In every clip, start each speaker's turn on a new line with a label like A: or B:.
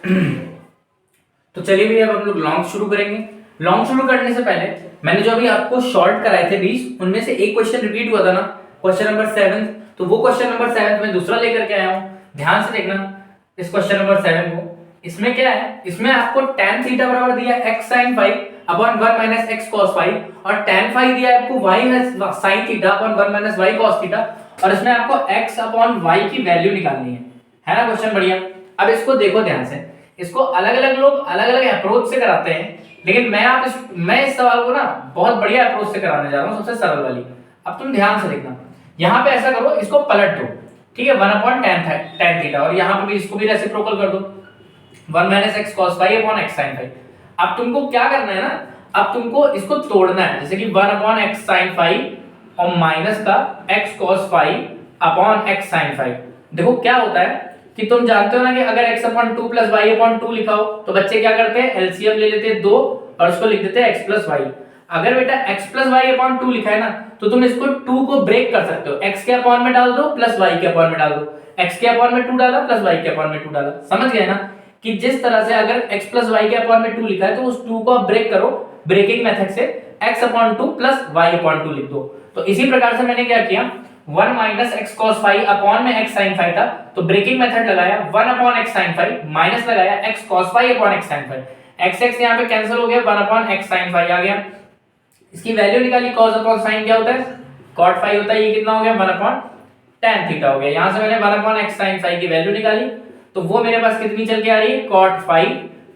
A: तो चलिए भैया अब हम लोग लॉन्ग शुरू करेंगे। लॉन्ग शुरू करने से पहले मैंने जो अभी आपको शॉर्ट कराए थे 20, उनमें से एक क्वेश्चन रिपीट हुआ था ना, क्वेश्चन नंबर 7। तो वो क्वेश्चन नंबर 7 में दूसरा लेकर के आया हूँ, ध्यान से देखना इस क्वेश्चन नंबर 7 को। इसमें क्या है, इसमें आपको tan थीटा बराबर दिया x sin phi upon 1 minus x cos phi, और tan फाई दिया है आपको y sin theta upon 1 minus y cos theta, और इसमें आपको x अपॉन y की वैल्यू निकालनी है ना। क्वेश्चन बढ़िया। अब इसको देखो ध्यान से, इसको अलग अलग लोग अलग अलग अप्रोच से कराते हैं, लेकिन मैं इस सवाल को ना बहुत बढ़िया अप्रोच से कराने जा रहा हूँ, सबसे सरल वाली। अब तुम ध्यान से देखना, यहाँ पे ऐसा करो, इसको पलट दो, ठीक है, 1 अपॉन tan थीटा, और यहाँ पे भी इसको भी रेसिप्रोकल कर दो, 1 minus x cos phi upon x sin phi. अब तुमको क्या करना है ना, अब तुमको इसको तोड़ना है, जैसे कि 1 अपॉन x sin फाई और माइनस का x cos phi upon x sin phi. देखो क्या होता है कि तुम जानते हो ना कि अगर x upon 2 plus y upon 2 लिखा हो तो बच्चे क्या करते हैं, एलसीएम ले लेते हैं 2 और उसको लिख देते हैं x प्लस वाई। अगर बेटा x प्लस वाई अपॉन 2 लिखा है ना, तो तुम इसको 2 को ब्रेक कर सकते हो, x के अपॉन में डाल दो प्लस y के अपॉन में डाल दो, x के अपॉन में 2 डाला प्लस y के अपॉन में 2 डाला। समझ गए ना कि जिस तरह से अगर x प्लस y के अपॉन में 2 लिखा है तो उस 2 को आप ब्रेक करो, ब्रेकिंग मेथड से x upon 2 plus y upon 2 लिख दो। तो इसी प्रकार से मैंने क्या किया, 1 minus x cos phi upon में x sin फाई था, तो ब्रेकिंग मेथड लगाया, 1 upon x sin phi minus लगाया x cos phi upon x sin phi, x x यहां पे कैंसिल हो गया, 1 अपॉन x sin फाई आ गया। इसकी वैल्यू निकाली, cos अपॉन sin क्या होता है, cot फाई होता है, ये कितना हो गया, 1 अपॉन tan थीटा हो गया। यहां से मैंने 1 अपॉन x sin फाई की वैल्यू निकाली, तो वो मेरे पास कितनी चल के आ रही है, cot phi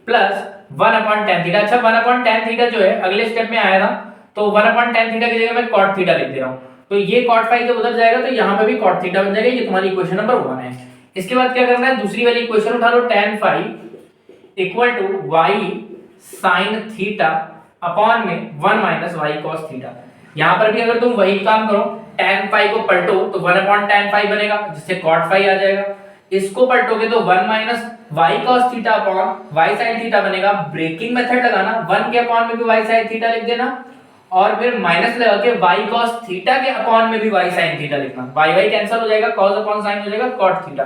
A: plus 1 upon tan theta. अच्छा 1 अपॉन tan थीटा जो है अगले स्टेप में आया था, तो 1 अपॉन tan थीटा की जगह मैं cot थीटा लिख दे रहा हूं, तो ये cot फाई जब उधर जाएगा तो यहाँ पे भी cot थीटा बन जाएगा। ये तुम्हारी इक्वेशन नंबर 1 है। इसके बाद क्या करना है, दूसरी वाली इक्वेशन उठा लो, tan phi equal to y sin theta upon में 1 माइनस y cos थीटा। यहाँ पर भी अगर तुम वही काम करो, tan फाई को पलटो तो 1 अपॉन tan फाई बनेगा, जिससे cot फाई आ जाएगा। इसको पलटोगे तो 1 minus y cos theta upon y sin theta बनेगा। ब्रेकिंग मेथड लगाना, 1 के अपॉन में भी y sin थीटा लिख देना, और फिर माइनस लगा के y cos थीटा के अपॉन में भी y sin थीटा लिखना। y कैंसिल हो जाएगा, cos अपॉन sin हो जाएगा cot थीटा।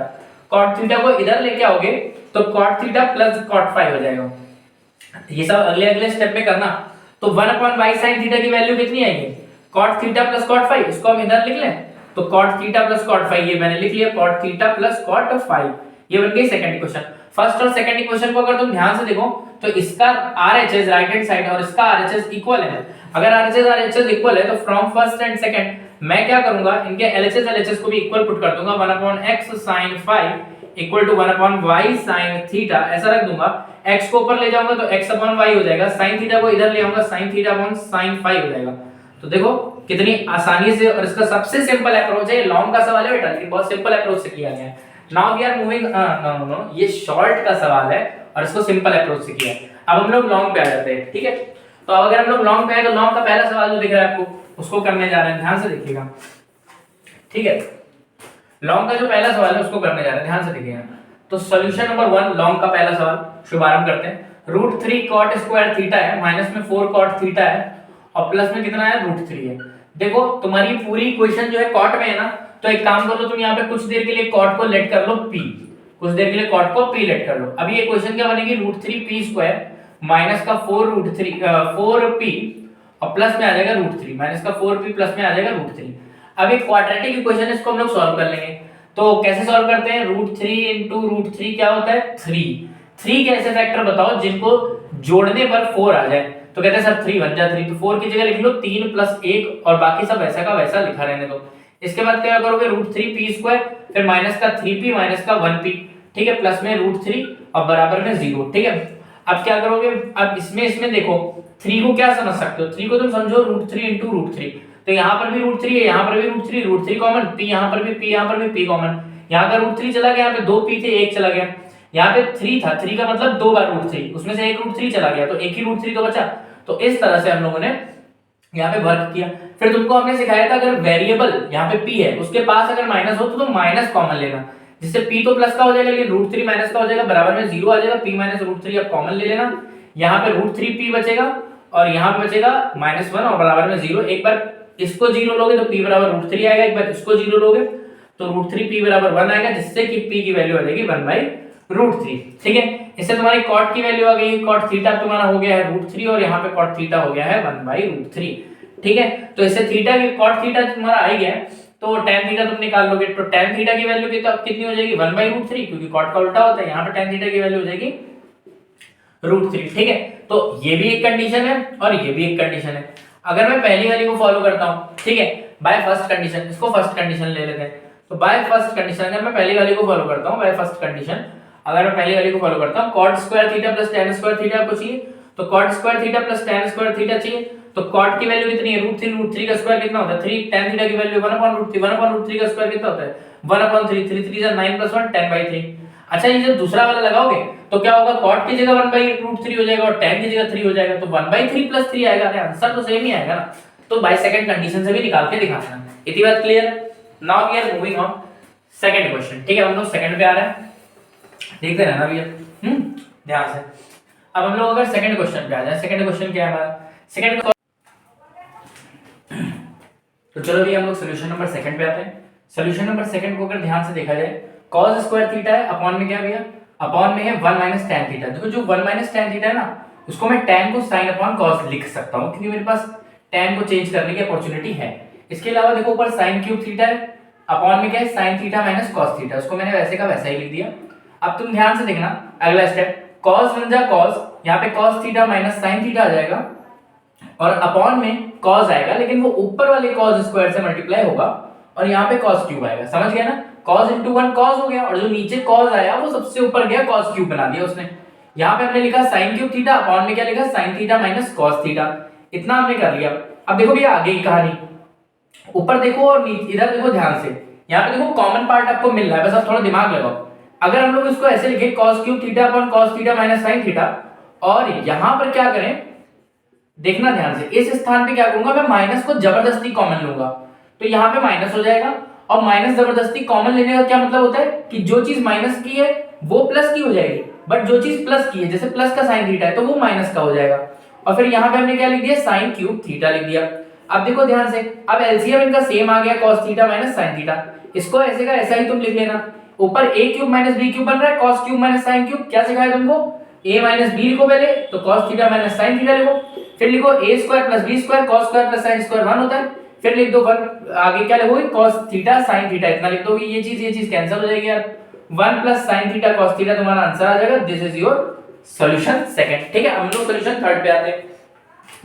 A: cot थीटा को इधर लेके आओगे तो cot theta plus cot phi हो जाएगा। ये सब अगले अगले स्टेप में करना। तो 1 अपॉन y sin थीटा की वैल्यू कितनी आएगी, cot theta plus cot phi. इसको हम इधर लिख लें तो cot theta plus cot phi, ये मैंने लिख लिया, cot theta plus cot phi. ये बन गई सेकंड इक्वेशन। फर्स्ट और सेकंड इक्वेशन को अगर तुम ध्यान से देखो तो इसका RHS राइट हैंड साइड और इसका RHS इक्वल है। अगर RHS इक्वल है तो फ्रॉम फर्स्ट एंड सेकंड मैं क्या करूंगा, इनके LHS को भी इक्वल पुट कर दूंगा, 1 upon x sin phi equal to 1 upon y sin theta ऐसा रख दूंगा। x को ऊपर ले जाऊंगा तो x अपॉन y हो जाएगा, sin थीटा को इधर ले आऊंगा, sin theta upon sin phi हो जाएगा। तो देखो कितनी आसानी से, और इसका सबसे सिंपल अप्रोच है, लॉन्ग का सवाल है बेटा लेकिन बहुत सिंपल अप्रोच से किया गया है। Now we are moving, no ये शॉर्ट का सवाल है और इसको सिंपल अप्रोच से किया है। अब हम लोग लॉन्ग पे आ जाते हैं, ठीक है। तो अब अगर हम लोग लॉन्ग पे आए तो लॉन्ग का पहला सवाल जो दिख रहा है आपको उसको करने जा रहे हैं, ध्यान से देखिएगा, ठीक है। लॉन्ग का जो पहला सवाल है उसको करने जा रहे हैं, ध्यान से देखिएगा। तो सॉल्यूशन नंबर 1 लॉन्ग का पहला सवाल शुभारंभ करते हैं। √3 cot स्क्वायर थीटा है, माइनस में 4 cot थीटा है और प्लस में कितना है, √3 है। देखो तुम्हारी पूरी इक्वेशन जो है कॉट में है ना, तो एक काम कर लो तुम यहाँ पे कुछ देर के लिए कॉट को लेट कर लो p, कुछ देर के लिए कॉट को p लेट कर लो। अभी ये इक्वेशन क्या बनेगी, √3p स्क्वायर माइनस का 4p और प्लस में आ जाएगा √3, माइनस का 4p प्लस में आ जाएगा √3। अब एक क्वाड्रेटिक इक्वेशन इसको हम लोग सॉल्व कर लेंगे। तो कैसे सॉल्व करते हैं, √3 इंटू √3 क्या होता है, 3 के ऐसे फैक्टर बताओ जिनको जोड़ने पर 4 आ जाए। तो कहते हैं सर 3 बन जा 3, तो 4 की जगह लिख लो 3 प्लस 1 और बाकी सब वैसा का वैसा लिखा रहने दो। इसके बाद क्या करोगे, √3p स्क्वायर फिर माइनस का 3p माइनस का 1p, ठीक है, प्लस में √3 और बराबर में 0, ठीक है। अब क्या करोगे, अब इसमें देखो 3 को क्या समझ सकते हो, 3 को तुम समझो √3 इंटू √3, तो यहाँ पर भी √3 है, यहाँ पर भी √3 कॉमन, p यहाँ पर भी p, यहाँ पर भी p कॉमन, यहाँ का √3 चला गया, यहाँ पे 2p थे 1 चला गया, यहाँ पे 3 था, 3 का मतलब 2 बार √3, उसमें से एक √3 चला गया तो एक ही √3 तो बचा। तो इस तरह से हम लोगों ने यहाँ पे वर्क किया। फिर तुमको हमने सिखाया था अगर वेरिएबल यहाँ पे p है उसके पास अगर माइनस हो तो तुम माइनस कॉमन लेना, जिससे p तो प्लस का हो जाएगा लेकिन √3 माइनस का हो जाएगा, बराबर में 0 आ जाएगा, p माइनस √3 अब कॉमन ले लेना, यहाँ पे √3p बचेगा और यहाँ पे बचेगा -1 और बराबर में 0। एक बार इसको 0 लोगे तो p बराबर √3 आएगा, एक बार इसको 0 लोगे तो √3p बराबर 1 आएगा, जिससे कि p की वैल्यू आ जाएगी 1/√3। √3, ठीक है। इससे तुम्हारी कॉट की वैल्यू आ गई, कॉट थीटा तुम्हारा हो गया है √3 और यहाँ पे कॉट थीटा हो गया है 1/√3, ठीक है। तो इससे थीटा की कॉट थीटा तुम्हारा आ ही गया, तो tan थीटा तुम निकाल लोगे, तो tan थीटा की वैल्यू कितनी हो जाएगी 1/√3, क्योंकि कॉट का उल्टा होता है, यहाँ पे tan थीटा की वैल्यू हो जाएगी √3, ठीक है। तो ये भी एक कंडीशन है और ये भी एक कंडीशन है। अगर मैं पहली वाली को फॉलो करता हूँ, ठीक है, बाय फर्स्ट कंडीशन, इसको फर्स्ट कंडीशन ले लेते हैं। तो बाय फर्स्ट कंडीशन अगर मैं पहली वाली को फॉलो करता हूँ, बाय फर्स्ट कंडीशन अगर मैं पहली वाली को फॉलो करता हूँ, cot square theta plus tan square theta आपको चाहिए, तो cot square theta plus tan square theta चाहिए, तो cot की वैल्यू कितनी है √3 का स्क्वायर कितना होता है 3, tan थीटा की वैल्यू 1/√3 का स्क्वायर कितना होता है 1/3, 3 3 9 + 1 10/3। अच्छा, ये जब दूसरा वाला लगाओगे तो क्या होगा, cot की जगह 1/√3 हो जाएगा और tan की जगह 3 हो जाएगा, तो 1/3 + 3 आएगा, अरे आंसर तो सेम ही आएगा ना। तो बाय सेकंड कंडीशन से भी निकाल के दिखाना। इतनी बात क्लियर है। Now we are moving on second question, ठीक है, हम लोग सेकंड पे आ रहे हैं, देखते रहना भैया ध्यान से। अब हम लोग अगर सेकंड क्वेश्चन पे आ जाए, सेकंड क्वेश्चन क्या है हमारा, सेकंड तो चलो भैया हम लोग सॉल्यूशन नंबर सेकंड पे आते हैं। सॉल्यूशन नंबर सेकंड को अगर ध्यान से देखा जाए, cos स्क्वायर थीटा है, अपॉन में क्या भैया, अपॉन में है 1 - tan थीटा। देखो जो 1 - tan थीटा है ना, उसको मैं tan को sin अपॉन cos लिख सकता हूं, क्योंकि मेरे पास tan को चेंज करने की अपॉर्चुनिटी है। इसके अलावा देखो ऊपर sin क्यूब थीटा है, अपॉन में क्या है sin theta minus cos theta, उसको मैंने वैसे का वैसा ही लिख दिया। अब तुम ध्यान से देखना अगला स्टेप, cos बन जा cos, यहाँ पे cos theta minus sin theta आ जाएगा और अपॉन में cos आएगा, लेकिन वो ऊपर वाले cos स्क्वायर से मल्टीप्लाई होगा और यहाँ पे cos क्यूब आएगा, समझ गया ना, cos × 1 cos हो गया और जो नीचे cos आया वो सबसे ऊपर गया cos क्यूब बना दिया उसने। यहाँ पे हमने लिखा sin क्यूब थीटा, अपॉन में क्या लिखा sin theta minus cos theta, इतना हमने कर लिया। अब देखो भैया आगे की कहानी, ऊपर देखो और नीचे इधर देखो ध्यान से, यहाँ पे देखो कॉमन पार्ट आपको मिल रहा है, बस आप थोड़ा दिमाग लगाओ। अगर हम लोग इसको ऐसे लिखे cos cube theta upon cos theta minus sin theta, और यहाँ पर क्या करें देखना ध्यान से, इस स्थान पे क्या करूंगा मैं माइनस को जबरदस्ती कॉमन लूंगा, तो यहाँ पे माइनस हो जाएगा, और माइनस जबरदस्ती कॉमन लेने का क्या मतलब होता है कि जो चीज माइनस की है वो प्लस की हो जाएगी, बट जो चीज प्लस की है, जैसे प्लस का साइन थीटा है तो वो माइनस का हो जाएगा। और फिर यहाँ पे हमने क्या लिख दिया, साइन क्यूब थीटा लिख दिया। अब देखो ध्यान से, अब एलसीएम इनका सेम आ गया cos theta minus sin theta, इसको ऐसे का ऐसा ही तुम लिख लेना, ऊपर a cube minus b cube बन रहा है, cos cube minus sin cube, क्या सिखाया तुमको, a माइनस b लिखो पहले, तो cos theta minus sin theta लिखो, फिर लिखो a square plus b square cos square plus sin square 1 होता है, फिर लिख दो 1, आगे क्या लिखोगे cos थीटा sin थीटा, इतना लिख दोगे, ये चीज कैंसिल हो जाएगी यार, 1 plus sin theta cos theta तुम्हारा आंसर आ जाएगा। This is your solution second, ठीक है। हम लोग सॉल्यूशन थर्ड पे आते हैं,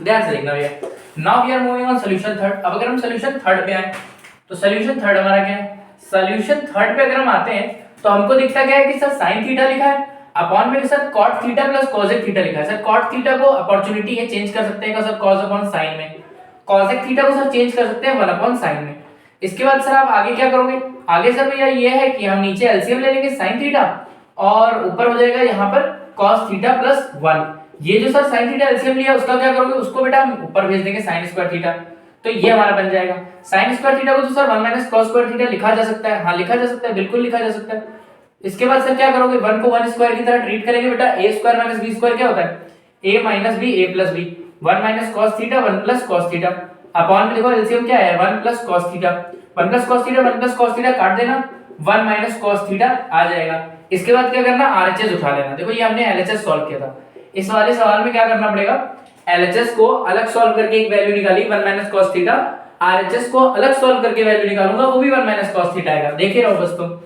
A: ध्यान से देखना भैया। Now we are moving on solution third. अब अगर हम सॉल्यूशन थर्ड पे आए तो सॉल्यूशन थर्ड हमारा क्या है, सॉल्यूशन थर्ड पे अगर हम आते हैं तो हमको दिखता क्या है कि सर sin थीटा लिखा है, अपॉन में sir cot theta plus cosec theta लिखा है। सर cot थीटा को अपॉर्चुनिटी है चेंज कर सकते हैं सर cos अपॉन sin में, cosec थीटा को सर चेंज कर सकते हैं 1 अपॉन sin में। इसके बाद सर आप आगे क्या करोगे, आगे सर भैया ये है कि हम नीचे एलसीएम ले लेंगे sin थीटा और ऊपर हो जाएगा यहाँ पर cos थीटा प्लस 1। ये जो सर sin थीटा एलसीएम लिया उसका क्या करोगे, उसको बेटा हम ऊपर भेज देंगे sin स्क्वायर थीटा, तो ये हमारा बन जाएगा sin स्क्वायर थीटा को तो sir 1 minus cos square theta लिखा जा सकता है, हाँ लिखा जा सकता है, बिल्कुल लिखा जा सकता है। इसके बाद सर क्या करोगे, 1 को 1 स्क्वायर की तरह ट्रीट करेंगे बेटा, a square minus b square क्या होता है, a minus b a plus b, 1 minus cos theta 1 plus cos theta, upon में देखो एलसीएम क्या है 1 plus cos theta, 1 plus cos theta 1 plus cos theta काट देना, 1 माइनस cos थीटा आ जाएगा। इसके बाद क्या करना, आरएचएस उठा लेना। देखो ये हमने एलएचएस सॉल्व किया था, इस वाले सवाल में क्या करना पड़ेगा, एलएचएस को अलग सॉल्व करके एक वैल्यू निकाली 1 माइनस cos थीटा, आरएचएस को अलग सॉल्व करके वैल्यू निकालूंगा वो भी 1 माइनस cos थीटा आएगा। देखे रहो बस तुम,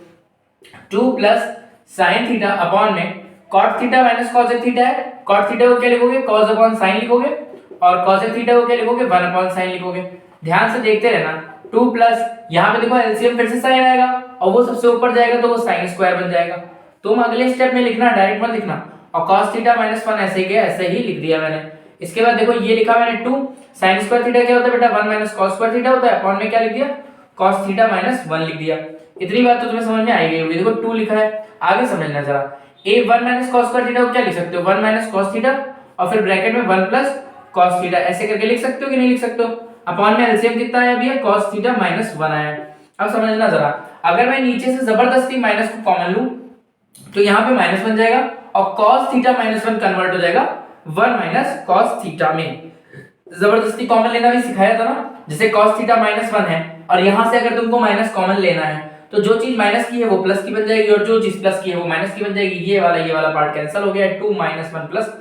A: 2 प्लस sin थीटा अपॉन में cot theta minus cosec theta है, cot थीटा को क्या लिखोगे cos अपॉन sin लिखोगे और cosec थीटा को क्या लिखोगे 1 अपॉन sin लिखोगे। ध्यान से देखते रहना, 2 प्लस यहाँ पे देखो एलसीएम फिर से sin आएगा और वो सबसे ऊपर जाएगा तो वो sin स्क्वायर बन जाएगा। तुम अगले स्टेप में लिखना, डायरेक्ट मत लिखना, और cos थीटा माइनस 1 ऐसे ही गया, ऐसे ही लिख दिया मैंने। इसके बाद देखो ये लिखा मैंने 2 sin स्क्वायर थीटा क्या होता है बेटा 1 माइनस cos स्क्वायर थीटा होता है, अपॉन में क्या लिख दिया cos थीटा माइनस 1 लिख दिया। इतनी बात तो तुम्हें समझ में आई गई होगी। देखो 2 लिखा है, आगे समझना जरा, a 1 minus cos square theta को क्या लिख सकते हो 1 माइनस cos थीटा और फिर ब्रैकेट में 1 प्लस cos थीटा, ऐसे करके लिख सकते हो कि नहीं लिख सकते हो। अपॉन में एलसीएम कितना आया अभी है cos थीटा माइनस 1 आया। अब समझना जरा, अगर मैं नीचे से जबरदस्ती माइनस को कॉमन लूं तो यहाँ पे माइनस बन जाएगा और cos थीटा माइनस 1 कन्वर्ट हो जाएगा 1 माइनस cos थीटा में। जबरदस्ती कॉमन लेना भी सिखाया था ना, जैसे cos थीटा माइनस 1 है और यहाँ से अगर तुमको माइनस कॉमन लेना है तो जो चीज माइनस की है वो प्लस की बन जाएगी और जो चीज प्लस की है वो माइनस की बन जाएगी। ये वाला पार्ट कैंसिल हो गया, 2 - 1 प्लस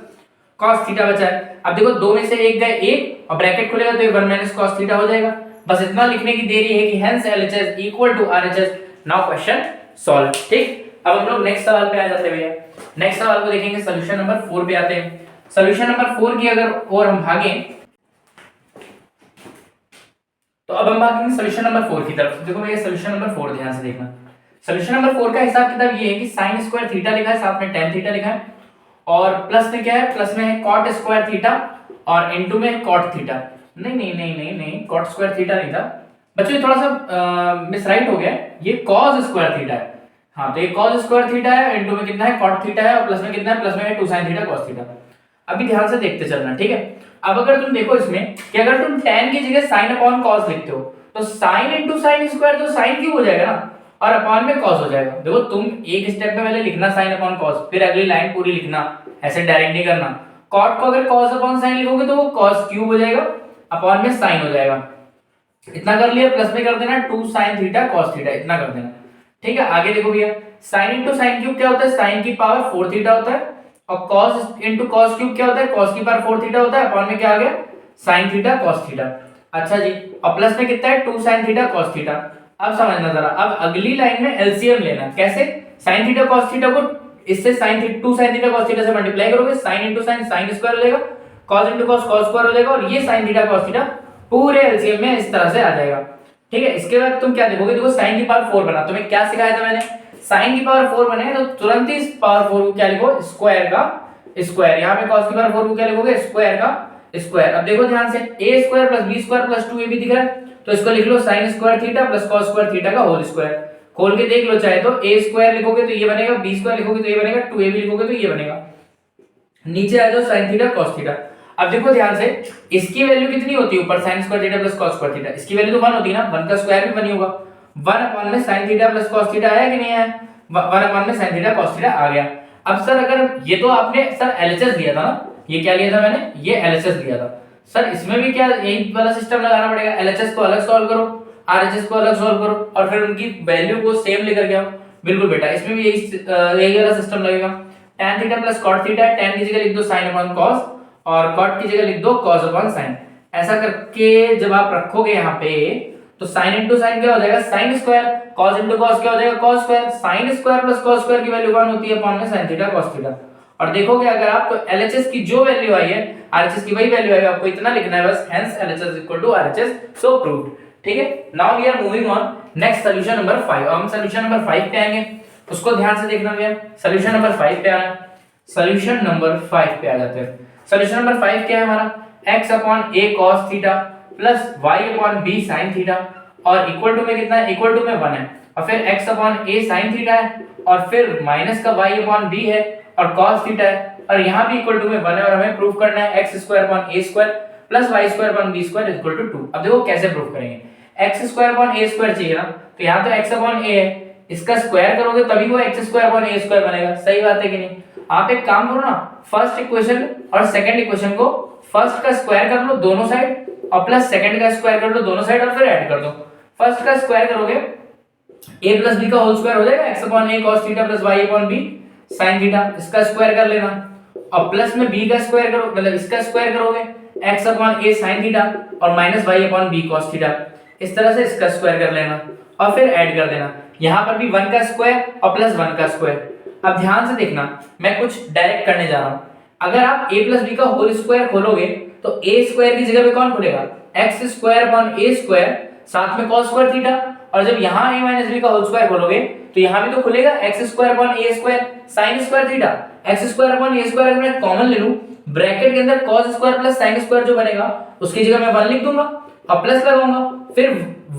A: cos थीटा बचा है। अब देखो दो में से एक गए एक और ब्रैकेट खुलेगा तो ये 1 माइनस cos थीटा हो जाएगा। बस इतना लिखने की देरी है कि hence LHS equal to RHS। Now question solve. ठीक, अब हम लोग नेक्स्ट सवाल पे आ जाते हैं भैया। नेक्स्ट सवाल को देखेंगे, सोल्यूशन नंबर 4 पे आते हैं। सोल्यूशन नंबर 4 की अगर और हम भागें तो अब हम भागेंगे सोल्यूशन नंबर 4 की तरफ। देखो भैया सोल्यूशन नंबर 4 ध्यान से देखना। सोल्यूशन नंबर 4 का हिसाब किताब ये है कि sin स्क्वायर थीटा लिखा है, साथ में tan थीटा लिखा है और प्लस में क्या है, प्लस में है cot स्क्वायर थीटा और इनटू में cot थीटा। नहीं cot स्क्वायर थीटा नहीं था बच्चों, ये थोड़ा सा मिसराइट हो गया है, ये cos स्क्वायर थीटा है। हाँ तो ये cos स्क्वायर थीटा है, इनटू में कितना है cot थीटा है और प्लस में कितना है, प्लस में है 2 sin थीटा cos थीटा। अभी ध्यान से देखते चलना, ठीक है। अब अगर तुम देखो इसमें कि अगर तुम tan की जगह sin अपॉन cos लिखते हो तो sin इनटू sin स्क्वायर तो sin क्यूब हो जाएगा ना और अपॉन में cos हो जाएगा। देखो तुम एक स्टेप में पहले लिखना sin अपॉन cos, फिर अगली लाइन पूरी लिखना, ऐसे डायरेक्ट नहीं करना। cot को अगर cos अपॉन sin लिखोगे तो वो cos क्यूब हो जाएगा, अपॉन में sin हो जाएगा। इतना कर लिया, प्लस में कर देना 2 sin थीटा cos थीटा, इतना कर देना। ठीक है, आगे देखो भैया sin इनटू sin क्यूब क्या होता है, sin की पावर 4 थीटा होता है और cos इनटू cos क्यूब क्या होता है, cos की पावर 4 थीटा होता है, अपॉन में क्या आ गया sin थीटा cos थीटा। अच्छा जी, और प्लस में कितना है 2 sin थीटा cos थीटा। अब समझना जरा, अब अगली लाइन में एलसीएम लेना। कैसे, sin थीटा cos थीटा को इससे sin 2 sin theta cos theta से मल्टीप्लाई करोगे, sin into sin sin square हो जाएगा, cos into cos cos square हो जाएगा और ये sin थीटा cos थीटा पूरे एलसीएम में इस तरह से आ जाएगा। ठीक है, इसके बाद तुम क्या देखोगे, देखो sin की पावर 4 बना, तुम्हें क्या सिखाया था मैंने, sin की पावर 4 बने तो तुरंत ही इस पावर 4 को क्या लिखो, स्क्वायर का स्क्वायर। यहाँ पे cos की पावर 4 को क्या लिखोगे, स्क्वायर का स्क्वायर। अब देखो ध्यान से, a square plus b square plus 2ab दिख रहा है तो इसको लिख लो sin square theta plus cos square theta का होल स्क्वायर। खोल के देख लो, चाहे तो a स्क्वायर लिखोगे तो ये बनेगा, b स्क्वायर लिखोगे तो ये बनेगा, 2ab लिखोगे तो ये बनेगा। नीचे आ जाओ sin थीटा cos थीटा। अब देखो ध्यान से, इसकी वैल्यू कितनी होती है ऊपर, sin square theta plus cos square theta, इसकी वैल्यू तो 1 होती है ना, 1 का स्क्वायर भी 1 ही होगा। 1 अपॉन में sin theta plus cos theta आया कि नहीं आया, 1 अपॉन में sin थीटा cos थीटा आ गया। अब सर अगर ये तो आपने सर LHS दिया था ना, ये क्या लिया था मैंने, ये LHS दिया था सर, इसमें भी क्या यही वाला सिस्टम लगाना पड़ेगा, LHS को अलग सॉल्व करो, RHS को अलग सॉल्व करो और फिर उनकी वैल्यू को सेम लेकर के आओ। बिल्कुल बेटा, इसमें भी यही वाला सिस्टम लगेगा। tan theta plus cot theta, tan की जगह लिख दो sin अपॉन cos और cot की जगह लिख दो cos अपॉन sin। ऐसा करके जब आप रखोगे यहाँ पे तो sin इनटू sin क्या हो जाएगा, sin square, cos into cos क्या हो जाएगा, cos square. sin square plus cos square की वैल्यू 1 होती है अपॉन में sin थीटा cos थीटा। और देखोगे अगर आपको LHS की जो वैल्यू आई है RHS की वही वैल्यू आएगी, आपको इतना लिखना है बस, hence LHS equal to RHS, so proved. ठीक है, now we are moving on next solution number 5। हम सोल्यूशन नंबर 5 पे आएंगे, उसको ध्यान से देखना भैया। सोल्यूशन नंबर 5 पे आना, सोल्यूशन नंबर 5 पे आ जाते हैं। सोल्यूशन नंबर 5 क्या है हमारा, x upon a cos theta plus y upon b sin theta और इक्वल टू में कितना है, इक्वल टू में 1 है और फिर x upon a sin theta है और फिर माइनस का y अपॉन b है और cos थीटा है और यहाँ भी इक्वल टू में 1 है और हमें प्रूव करना है x square upon a square plus y square upon b square equal to 2। अब देखो कैसे प्रूव करेंगे, x square upon a square चाहिए ना, तो यहाँ तो x अपॉन a है, इसका स्क्वायर करोगे तभी वो x square upon a square बनेगा। सही बात है कि नहीं। आप एक काम करो ना, फर्स्ट इक्वेशन और सेकंड इक्वेशन को फर्स्ट का स्क्वायर कर लो दोनों साइड और प्लस सेकंड का स्क्वायर कर लो दोनों साइड और फिर ऐड कर दो। फर्स्ट का स्क्वायर करोगे a प्लस b का होल स्क्वायर हो जाएगा, x upon a cos theta plus y upon b sin theta, इसका स्क्वायर कर लेना और प्लस में b का स्क्वायर करो, मतलब इसका स्क्वायर करोगे x upon a sin theta और minus y upon b cos theta, इस तरह से इसका स्क्वायर कर लेना और फिर ऐड कर देना। यहाँ पर भी 1 का स्क्वायर और प्लस 1 का स्क्वायर। अब ध्यान से देखना, मैं कुछ डायरेक्ट करने जा रहा हूँ। अगर आप a प्लस b का होल स्क्वायर खोलोगे तो a स्क्वायर की जगह पे कौन खुलेगा, x square upon a square साथ में cos स्क्वायर थीटा, और जब यहाँ a माइनस b का होल स्क्वायर खोलोगे तो यहाँ भी तो खुलेगा x square upon a square sin square theta. x square upon a square अगर मैं कॉमन ले लूं, ब्रैकेट के अंदर cos square plus sin square जो बनेगा उसकी जगह मैं 1 लिख दूंगा और प्लस लगाऊंगा, फिर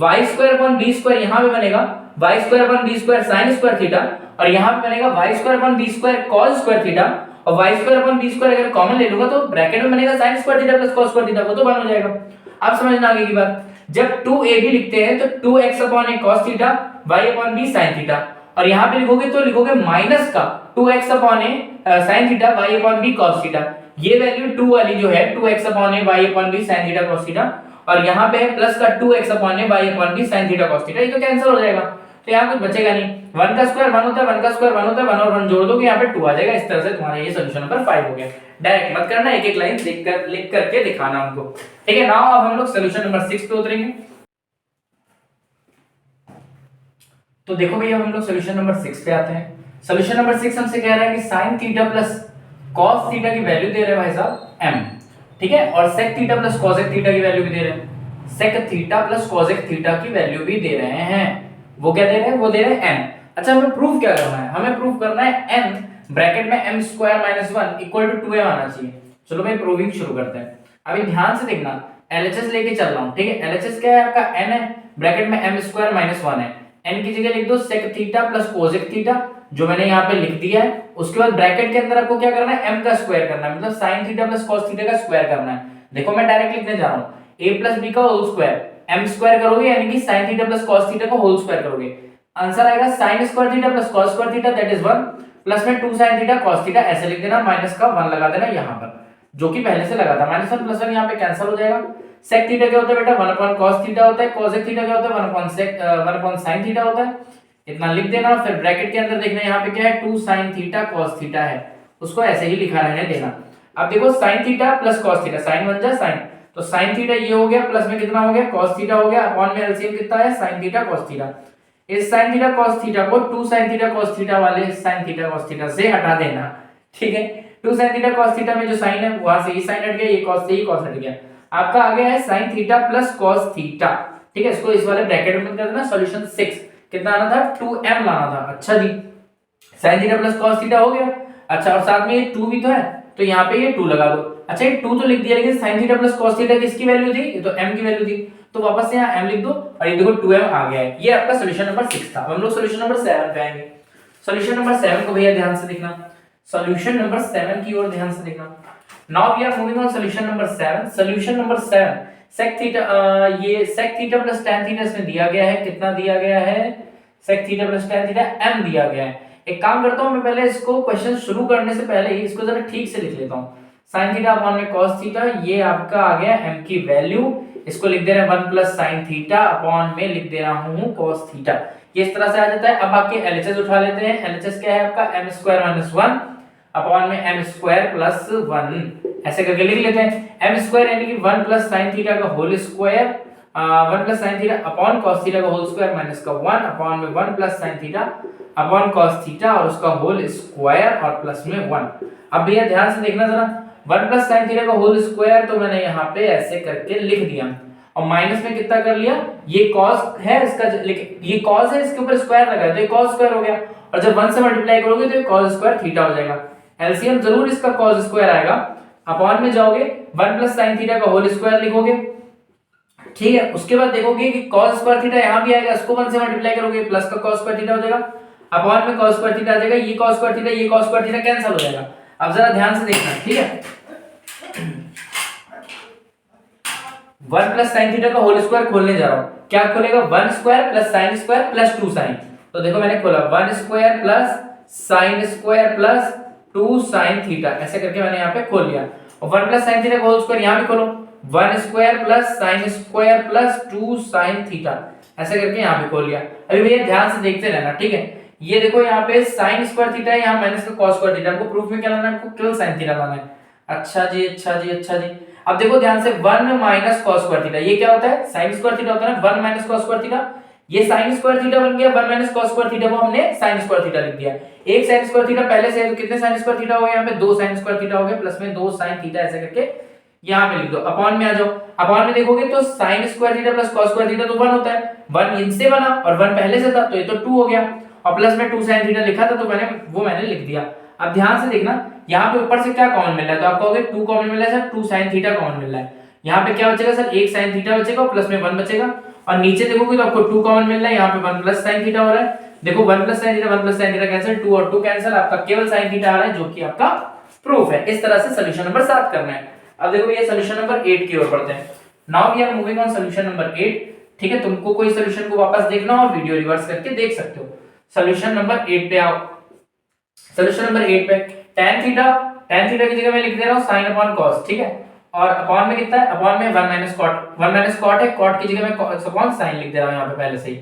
A: y square upon b square यहाँ पे बनेगा y square upon b square sin square theta और यहाँ पे बनेगा y square upon b square cos square theta और y square upon b square अगर कॉमन ले लूंगा तो ब्रैकेट में बनेगा sin square theta plus cos square theta, वो तो 1 हो जाएगा। अब समझना आगे की बात, जब 2ab लिखते हैं तो 2x upon a cos theta y upon b sin theta और यहाँ पे लिखोगे तो लिखोगे माइनस का 2x upon a sin theta y upon b cos theta. ये वैल्यू 2 वाली जो है 2x upon a y upon b sin theta cos theta और यहाँ पे है प्लस का 2x upon a y upon b sin theta cos theta, ये तो कैंसिल हो जाएगा। तो यहाँ कुछ बचेगा नहीं, 1 का स्क्वायर 1 होता है, 1 का स्क्वायर 1 होता है, 1 और 1 जोड़ दोगे यहाँ पे 2 आ जाएगा। इस तरह से तुम्हारा ये सॉल्यूशन नंबर 5 हो गया। डायरेक्ट मत करना, एक एक लाइन लिख करके दिखाना उनको, ठीक है। नाउ अब हम लोग सॉल्यूशन नंबर 6 पे उतरेंगे। तो देखो भैया हम लोग सॉल्यूशन नंबर 6 पे आते हैं। सॉल्यूशन नंबर 6 हमसे कह रहा है कि sin theta plus cos theta की वैल्यू दे रहे हैं भाई साहब m, ठीक है, और sec theta plus cosec theta की वैल्यू भी दे रहे हैं, sec theta plus cosec theta की वैल्यू भी दे रहे हैं। वो क्या दे रहे हैं? वो दे रहे हैं n। अच्छा हमें प्रूफ क्या करना है? हमें प्रूफ करना है n ब्रैकेट में m square minus 1 equal to 2m आना चाहिए। चलो भाई प्रूविंग शुरू करते हैं। अभी ध्यान से देखना, LHS लेके चल रहा हूं, ठीक है। LHS क्या है आपका? n है, ब्रैकेट में m स्क्वायर माइनस 1 है, n की जगह लिख दो sec theta plus cosec theta, जो मैंने यहाँ पे लिख दिया है। उसके बाद ब्रैकेट के अंदर आपको क्या करना है? m का स्क्वायर करना है, मतलब sin theta plus cos theta का स्क्वायर करना है। देखो मैं डायरेक्ट लिखने जा रहा हूँ, a प्लस b का होल स्क्वायर, m स्क्वायर करोगे यानी कि sin theta plus cos theta का होल स्क्वायर करोगे, आंसर आएगा sin square theta plus cos square theta that is 1 plus में 2 sin थीटा cos थीटा, ऐसे लिख देना, माइनस का 1 लगा देना यहाँ पर, जो कि पहले से लगा था। माइनस 1 प्लस 1 यहाँ पे कैंसिल हो जाएगा। sec थीटा क्या होता है बेटा? 1 अपॉन cos थीटा होता है। cosec थीटा क्या होता है? 1 अपॉन sin थीटा होता है। इतना लिख देना, फिर ब्रैकेट के अंदर देखना यहाँ पे क्या है? 2 sin थीटा cos थीटा है, उसको ऐसे ही लिखा रहने देना। अब देखो sin theta plus cos theta, sin बन जा sin, तो sin थीटा ये हो गया, प्लस में कितना हो गया? cos थीटा हो गया, अपॉन में एलसीएम कितना है? sin theta cos theta. इस sin थीटा cos थीटा को 2 sin थीटा cos थीटा वाले sin थीटा cos थीटा से हटा देना, ठीक है। 2 sin थीटा cos थीटा में जो sin है वहां से ये sin हट गया, ये cos से ही cos हट गया, आपका आ गया है sin theta plus cos theta, ठीक है। इसको इस वाले ब्रैकेट में कर देना। सॉल्यूशन 6 कितना आना था? 2m लाना था। अच्छा जी, sin theta plus cos theta हो गया। अच्छा और साथ में ये 2 भी तो है, तो यहाँ पे ये 2 लगा दो। अच्छा ये 2 तो लिख दिया, लेकिन sin theta plus cos theta किसकी वैल्यू थी? ये तो m की वैल्यू थी, तो वापस से यहाँ m लिख दो, और ये देखो 2m आ गया है। ये आपका सॉल्यूशन नंबर 6 था। अब हम लोग सॉल्यूशन नंबर 7 पे आएंगे। सॉल्यूशन नंबर 7 को भैया ध्यान से देखना, सॉल्यूशन नंबर 7 की ओर ध्यान से देखना। Now we are moving on solution number 7। Solution number 7 sec theta, ये sec theta plus tan theta इसमें दिया गया है, कितना दिया गया है? sec theta plus tan theta m दिया गया है। एक काम करता हूं मैं, पहले इसको क्वेश्चन शुरू करने से पहले ही इसको जरा ठीक से लिख लेता हूं। sin थीटा अपॉन में cos थीटा, ये आपका आ गया m की वैल्यू, इसको लिख दे रहे हैं 1 प्लस sin थीटा अपॉन में लिख दे रहा हूं cos थीटा, ये इस तरह से आ जाता है। अब बाकी LHS उठा लेते हैं। LHS क्या है आपका? m स्क्वायर माइनस 1 अपॉन में m स्क्वायर प्लस 1, ऐसे करके लिख लेते हैं। m स्क्वायर यानी कि 1 प्लस sin थीटा का whole square, 1 plus sin theta upon cos theta का होल स्क्वायर माइनस का 1 अपॉन में 1 plus sin theta upon cos theta और उसका होल स्क्वायर और प्लस में 1। अब भैया ध्यान से देखना जरा, 1 प्लस sin थीटा का होल स्क्वायर तो मैंने यहाँ पे ऐसे करके लिख दिया, और माइनस में कितना कर लिया? ये cos है इसका, ये cos है, इसके ऊपर स्क्वायर लगा तो ये cos स्क्वायर हो गया, और जब 1 से मल्टीप्लाई करोगे तो ये cos स्क्वायर थीटा हो जाएगा। एलसीएम जरूर इसका cos स्क्वायर आएगा, अपॉन में जाओगे 1 प्लस sin थीटा का होल स्क्वायर लिखोगे, ठीक है। उसके बाद देखोगे कि cos स्क्वायर थीटा यहाँ भी आएगा, इसको 1 से मल्टीप्लाई करोगे प्लस का cos स्क्वायर थीटा हो जाएगा, अपॉन में cos स्क्वायर थीटा आ जाएगा, ये cos स्क्वायर थीटा ये cos स्क्वायर थीटा कैंसिल हो जाएगा। अब जरा ध्यान से देखना, ठीक है। 1 प्लस sin थीटा का होल स्क्वायर खोलने जा रहा हूं, क्या खोलेगा? 1 square plus sin square plus 2 sin, तो देखो मैंने खोला 1 square plus sin square plus 2 sin theta, ऐसे करके मैंने यहाँ पे खोल लिया। और 1 प्लस sin थीटा का होल स्क्वायर यहाँ भी खोलो, 1 square plus sin square plus 2 sin theta, ऐसे करके यहाँ पे खोल लिया। अभी भैया ध्यान से देखते रहना, ठीक है। ये देखो यहाँ पे sin स्क्वायर थीटा है, यहाँ माइनस का cos स्क्वायर थीटा, आपको प्रूफ में क्या लाना है? आपको केवल sin थीटा लाना है। अच्छा जी, अच्छा जी, अच्छा जी। अब देखो ध्यान से 1 माइनस cos स्क्वायर थीटा, ये क्या होता है? sin स्क्वायर थीटा होता है ना, 1 माइनस cos स्क्वायर थीटा, ये sin स्क्वायर थीटा बन गया, 1 माइनस cos स्क्वायर थीटा को हमने sin स्क्वायर थीटा लिख दिया। एक sin स्क्वायर थीटा पहले से है, तो कितने sin स्क्वायर थीटा हो गए? यहाँ पे 2 sin स्क्वायर थीटा हो गए, प्लस में 2 sin थीटा, ऐसे करके यहाँ पे लिख दो। अपॉन में आ जाओ, अपॉन में देखोगे तो sin square theta plus cos square theta तो 1 होता है, 1 इनसे बना और 1 पहले से था, तो ये तो 2 हो गया, और प्लस में 2 sin थीटा लिखा था, तो मैंने लिख दिया। अब ध्यान से देखना, यहाँ पे ऊपर से क्या कॉमन मिल रहा है? तो आप कहोगे 2 कॉमन मिल रहा है सर, 2 sin थीटा कॉमन मिल रहा है। यहाँ पे क्या बचेगा सर? 1 sin थीटा बचेगा और प्लस में 1 बचेगा, और नीचे देखोगे तो आपको 2 कॉमन मिल रहा है, यहाँ पे 1 प्लस sin थीटा हो रहा है। देखो 1 plus sin theta 1 plus sin theta cancel, 2 और 2 कैंसिल, आपका केवल sin थीटा आ रहा है, जो कि आपका प्रूफ है। इस तरह से सॉल्यूशन नंबर 7 करना है। अब देखो ये सॉल्यूशन नंबर 8 की ओर बढ़ते हैं। Now we are moving on solution number 8, ठीक है। तुमको कोई सॉल्यूशन को वापस देखना हो, वीडियो रिवर्स करके देख सकते हो। सॉल्यूशन नंबर 8 पे आओ। सॉल्यूशन नंबर 8 पे tan थीटा की जगह मैं लिख दे रहा हूं sin अपॉन cos, ठीक है। और अपॉन में कितना है? अपॉन में 1 माइनस cot, 1 माइनस cot है, cot की जगह मैं अपॉन sin लिख दे रहा हूं यहाँ पे पहले से ही,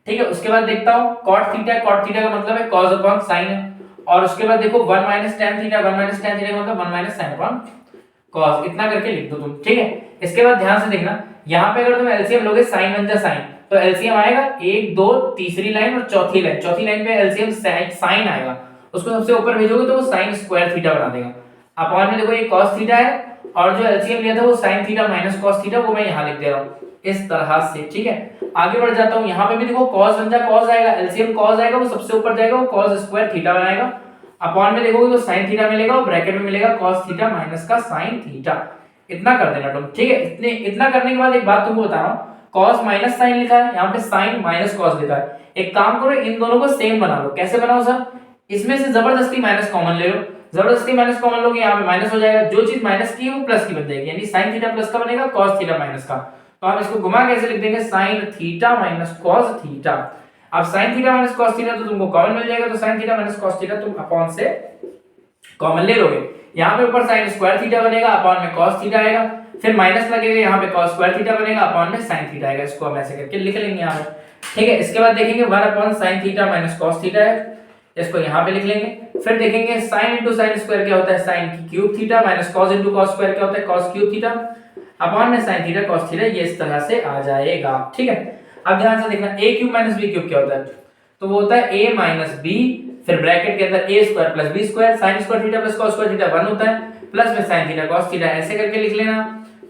A: ठीक है, उसके बाद देखता हूँ cot थीटा, cot थीटा का मतलब है cos अपॉन sin है, और उसके बाद देखो 1 minus tan theta, 1 minus tan theta का मतलब 1 माइनस sin अपॉन cos, इतना करके लिख दो तुम। ठीक है, इसके बाद ध्यान से देखना, यहाँ पे अगर तुम एलसीएम लोगे sin बन जा sin, तो एलसीएम आएगा 1 2 तीसरी लाइन और चौथी लाइन पे एलसीएम sin आएगा, उसको सबसे ऊपर भेजोगे तो वो sin स्क्वायर थीटा बना देगा। अपॉन में देखो ये cos थीटा है, और जो एलसीएम लिया था वो sin theta minus cos theta, वो मैं यहाँ लिख दे रहा हूँ इस तरह से। ठीक है, आगे बढ़ जाता हूँ, यहाँ पे भी देखो cos बन जा cos आएगा, एलसीएम cos आएगा, वो सबसे ऊपर जाएगा, वो cos स्क्वायर थीटा बनाएगा। अपॉन में देखोगे तो sin थीटा मिलेगा, और ब्रैकेट में मिलेगा cos थीटा माइनस का sin थीटा। इतना कर देना तुम। ठीक है, इतना करने के बाद एक बात तुमको बता रहा हूँ, cos माइनस sin लिखा है, यहाँ पे sin माइनस cos लिखा है। एक काम करो, इन दोनों को सेम बना लो। कैसे बनाओ सर? इसमें से जबरदस्ती माइनस कॉमन ले लो, जबरदस्ती माइनस कॉमन लोगे, यहाँ पे माइनस हो जाएगा, जो चीज माइनस की है वो प्लस की बन जाएगी, यानी sin थीटा प्लस का बनेगा, cos थीटा माइनस का। तो हम इसको घुमा कैसे लिख देंगे, sin theta minus cos theta. अब sin theta minus cos theta तो तुमको कॉमन मिल जाएगा, तो sin theta minus cos theta तुम अपॉन से कॉमन ले लोगे, यहाँ पे ऊपर sin स्क्वायर थीटा बनेगा, अपॉन में cos थीटा आएगा, फिर माइनस लगेगा, यहाँ पे cos स्क्वायर थीटा बनेगा, अपॉन में sin थीटा आएगा। इसको हम ऐसे करके लिख लेंगे यहाँ पे। ठीक है, इसके बाद देखेंगे 1 upon sin theta minus cos theta है, इसको यहाँ पे लिख लेंगे। फिर देखेंगे sin इंटू साइन स्क्वायर क्या होता है, sin cube theta, minus cos into cos square क्या होता है, cos क्यूब थीटा, अपॉन में sin थीटा cos थीटा, ये इस तरह से आ जाएगा। ठीक है, अब ध्यान से देखना, a cube minus b cube क्या होता है, तो वो होता है a माइनस b, फिर ब्रैकेट के अंदर a square plus b square, sin square theta plus cos square theta 1 होता है, प्लस में sin थीटा cos थीटा, ऐसे करके लिख लेना।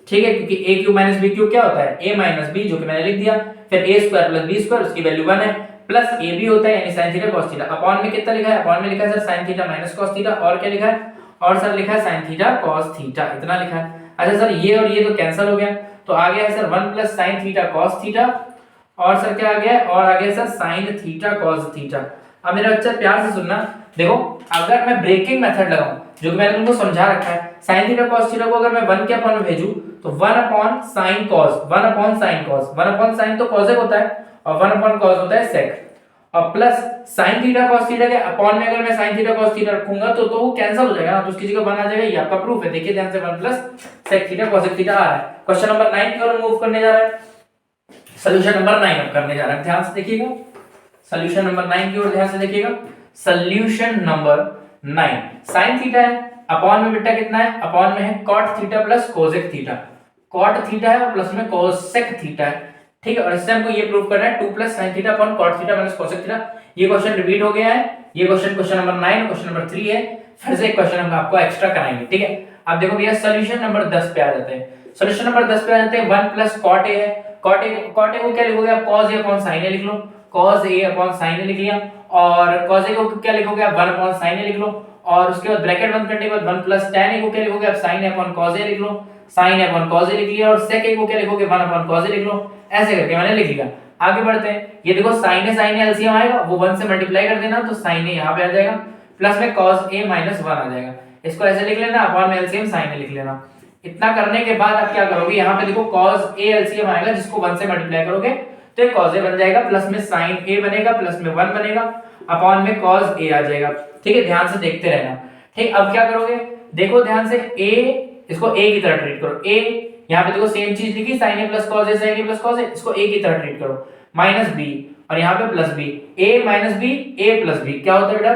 A: ठीक है, क्योंकि a cube minus b cube क्या होता है, a माइनस b, जो कि मैंने लिख दिया, फिर a square plus b square, उसकी वैल्यू 1 है, प्लस a भी होता है, यानी sin theta cos theta, upon में कितना लिखा है, अपॉन में लिखा है sir sin theta minus cos theta, और क्या लिखा है, और सर लिखा है sin थीटा cos थीटा, इतना लिखा है। अच्छा सर, ये और ये तो कैंसिल हो गया, तो आ गया है sir 1 plus sin theta cos theta, और सर क्या आ गया, और आ गया sir sin theta cos theta. अब मेरा बच्चा प्यार से सुनना, देखो अगर मैं ब्रेकिंग मेथड लगाऊं, जो कि मैंने तुमको समझा रखा है, sin थीटा cos थीटा को अगर मैं 1 के अपॉन में भेजूं, तो 1 upon sin cos, 1 upon sin cos, 1 upon sin तो cosec होता है, और 1 अपॉन cos होता है sec, और plus sin theta cos theta के अपॉन में अगर मैं sin थीटा cos थीटा रखूंगा तो वो कैंसिल हो जाएगा ना, तो उसकी जगह 1 आ जाएगा, ये आपका प्रूफ है। देखिए ध्यान से, 1 प्लस sec थीटा cosec थीटा आ रहा है। क्वेश्चन नंबर 9 की ओर मूव करने जा रहा है, सॉल्यूशन नंबर 9 अब करने जा रहा है, ध्यान से देखिएगा, सॉल्यूशन नंबर 9 की ओर ध्यान से देखिएगा। सॉल्यूशन नंबर 9, sin थीटा है, अपॉन में बेटा कितना है, अपॉन में है cot theta plus cosec theta, cot theta है और प्लस में cosec थीटा है। ठीक है, और इससे हमको ये प्रूव करना है 2 plus sin theta upon cot theta minus cosec theta. ये क्वेश्चन रिपीट हो गया है, ये क्वेश्चन नंबर 9 और क्वेश्चन नंबर 3 है, फिर से एक क्वेश्चन हम आपको एक्स्ट्रा कराएंगे। ठीक है, अब देखो भैया सॉल्यूशन नंबर 10 पे आ जाते हैं, सॉल्यूशन नंबर 10 पे आ जाते हैं। 1 प्लस cot a है, cot a को क्या लिखोगे आप, cos a upon sin a लिख लो, cos a upon sin a लिख लिया, और cos a को क्या लिखोगे आप, 1 अपॉन sin a लिख लो, और उसके बाद ब्रैकेट बंद करने के बाद 1 प्लस tan a को क्या लिखोगे आप, sin a upon cos a लिख लो, sin a upon cos a लिख लिया, और sec a को क्या लिखोगे, 1 अपॉन cos a लिख लो, ऐसे करके मैंने लिख लिया। आगे बढ़ते हैं, ये देखो sin a एलसीएम आएगा, वो 1 से मल्टीप्लाई कर देना, तो sin a यहाँ पे आ जाएगा, प्लस में cos a माइनस 1 आ जाएगा, इसको ऐसे लिख लेना, अपॉन में एलसीएम sin a लिख लेना। इतना करने के बाद आप क्या करोगे, यहाँ पे देखो cos a एलसीएम आएगा, जिसको 1 से मल्टीप्लाई करोगे तो ये cos a बन जाएगा, प्लस में sin a बनेगा, प्लस में 1 बनेगा, अपॉन में cos a आ जाएगा। ठीक है, ध्यान से देखते रहना। ठीक, अब क्या करोगे, देखो ध्यान से, a इसको a की तरह ट्रीट करो, a यहाँ पे देखो सेम चीज लिखी, sin a plus cos a, sin a plus cos a, इसको a की तरह ट्रीट करो, माइनस b, और यहाँ पे plus b, a minus b, a plus b क्या होता है बेटा,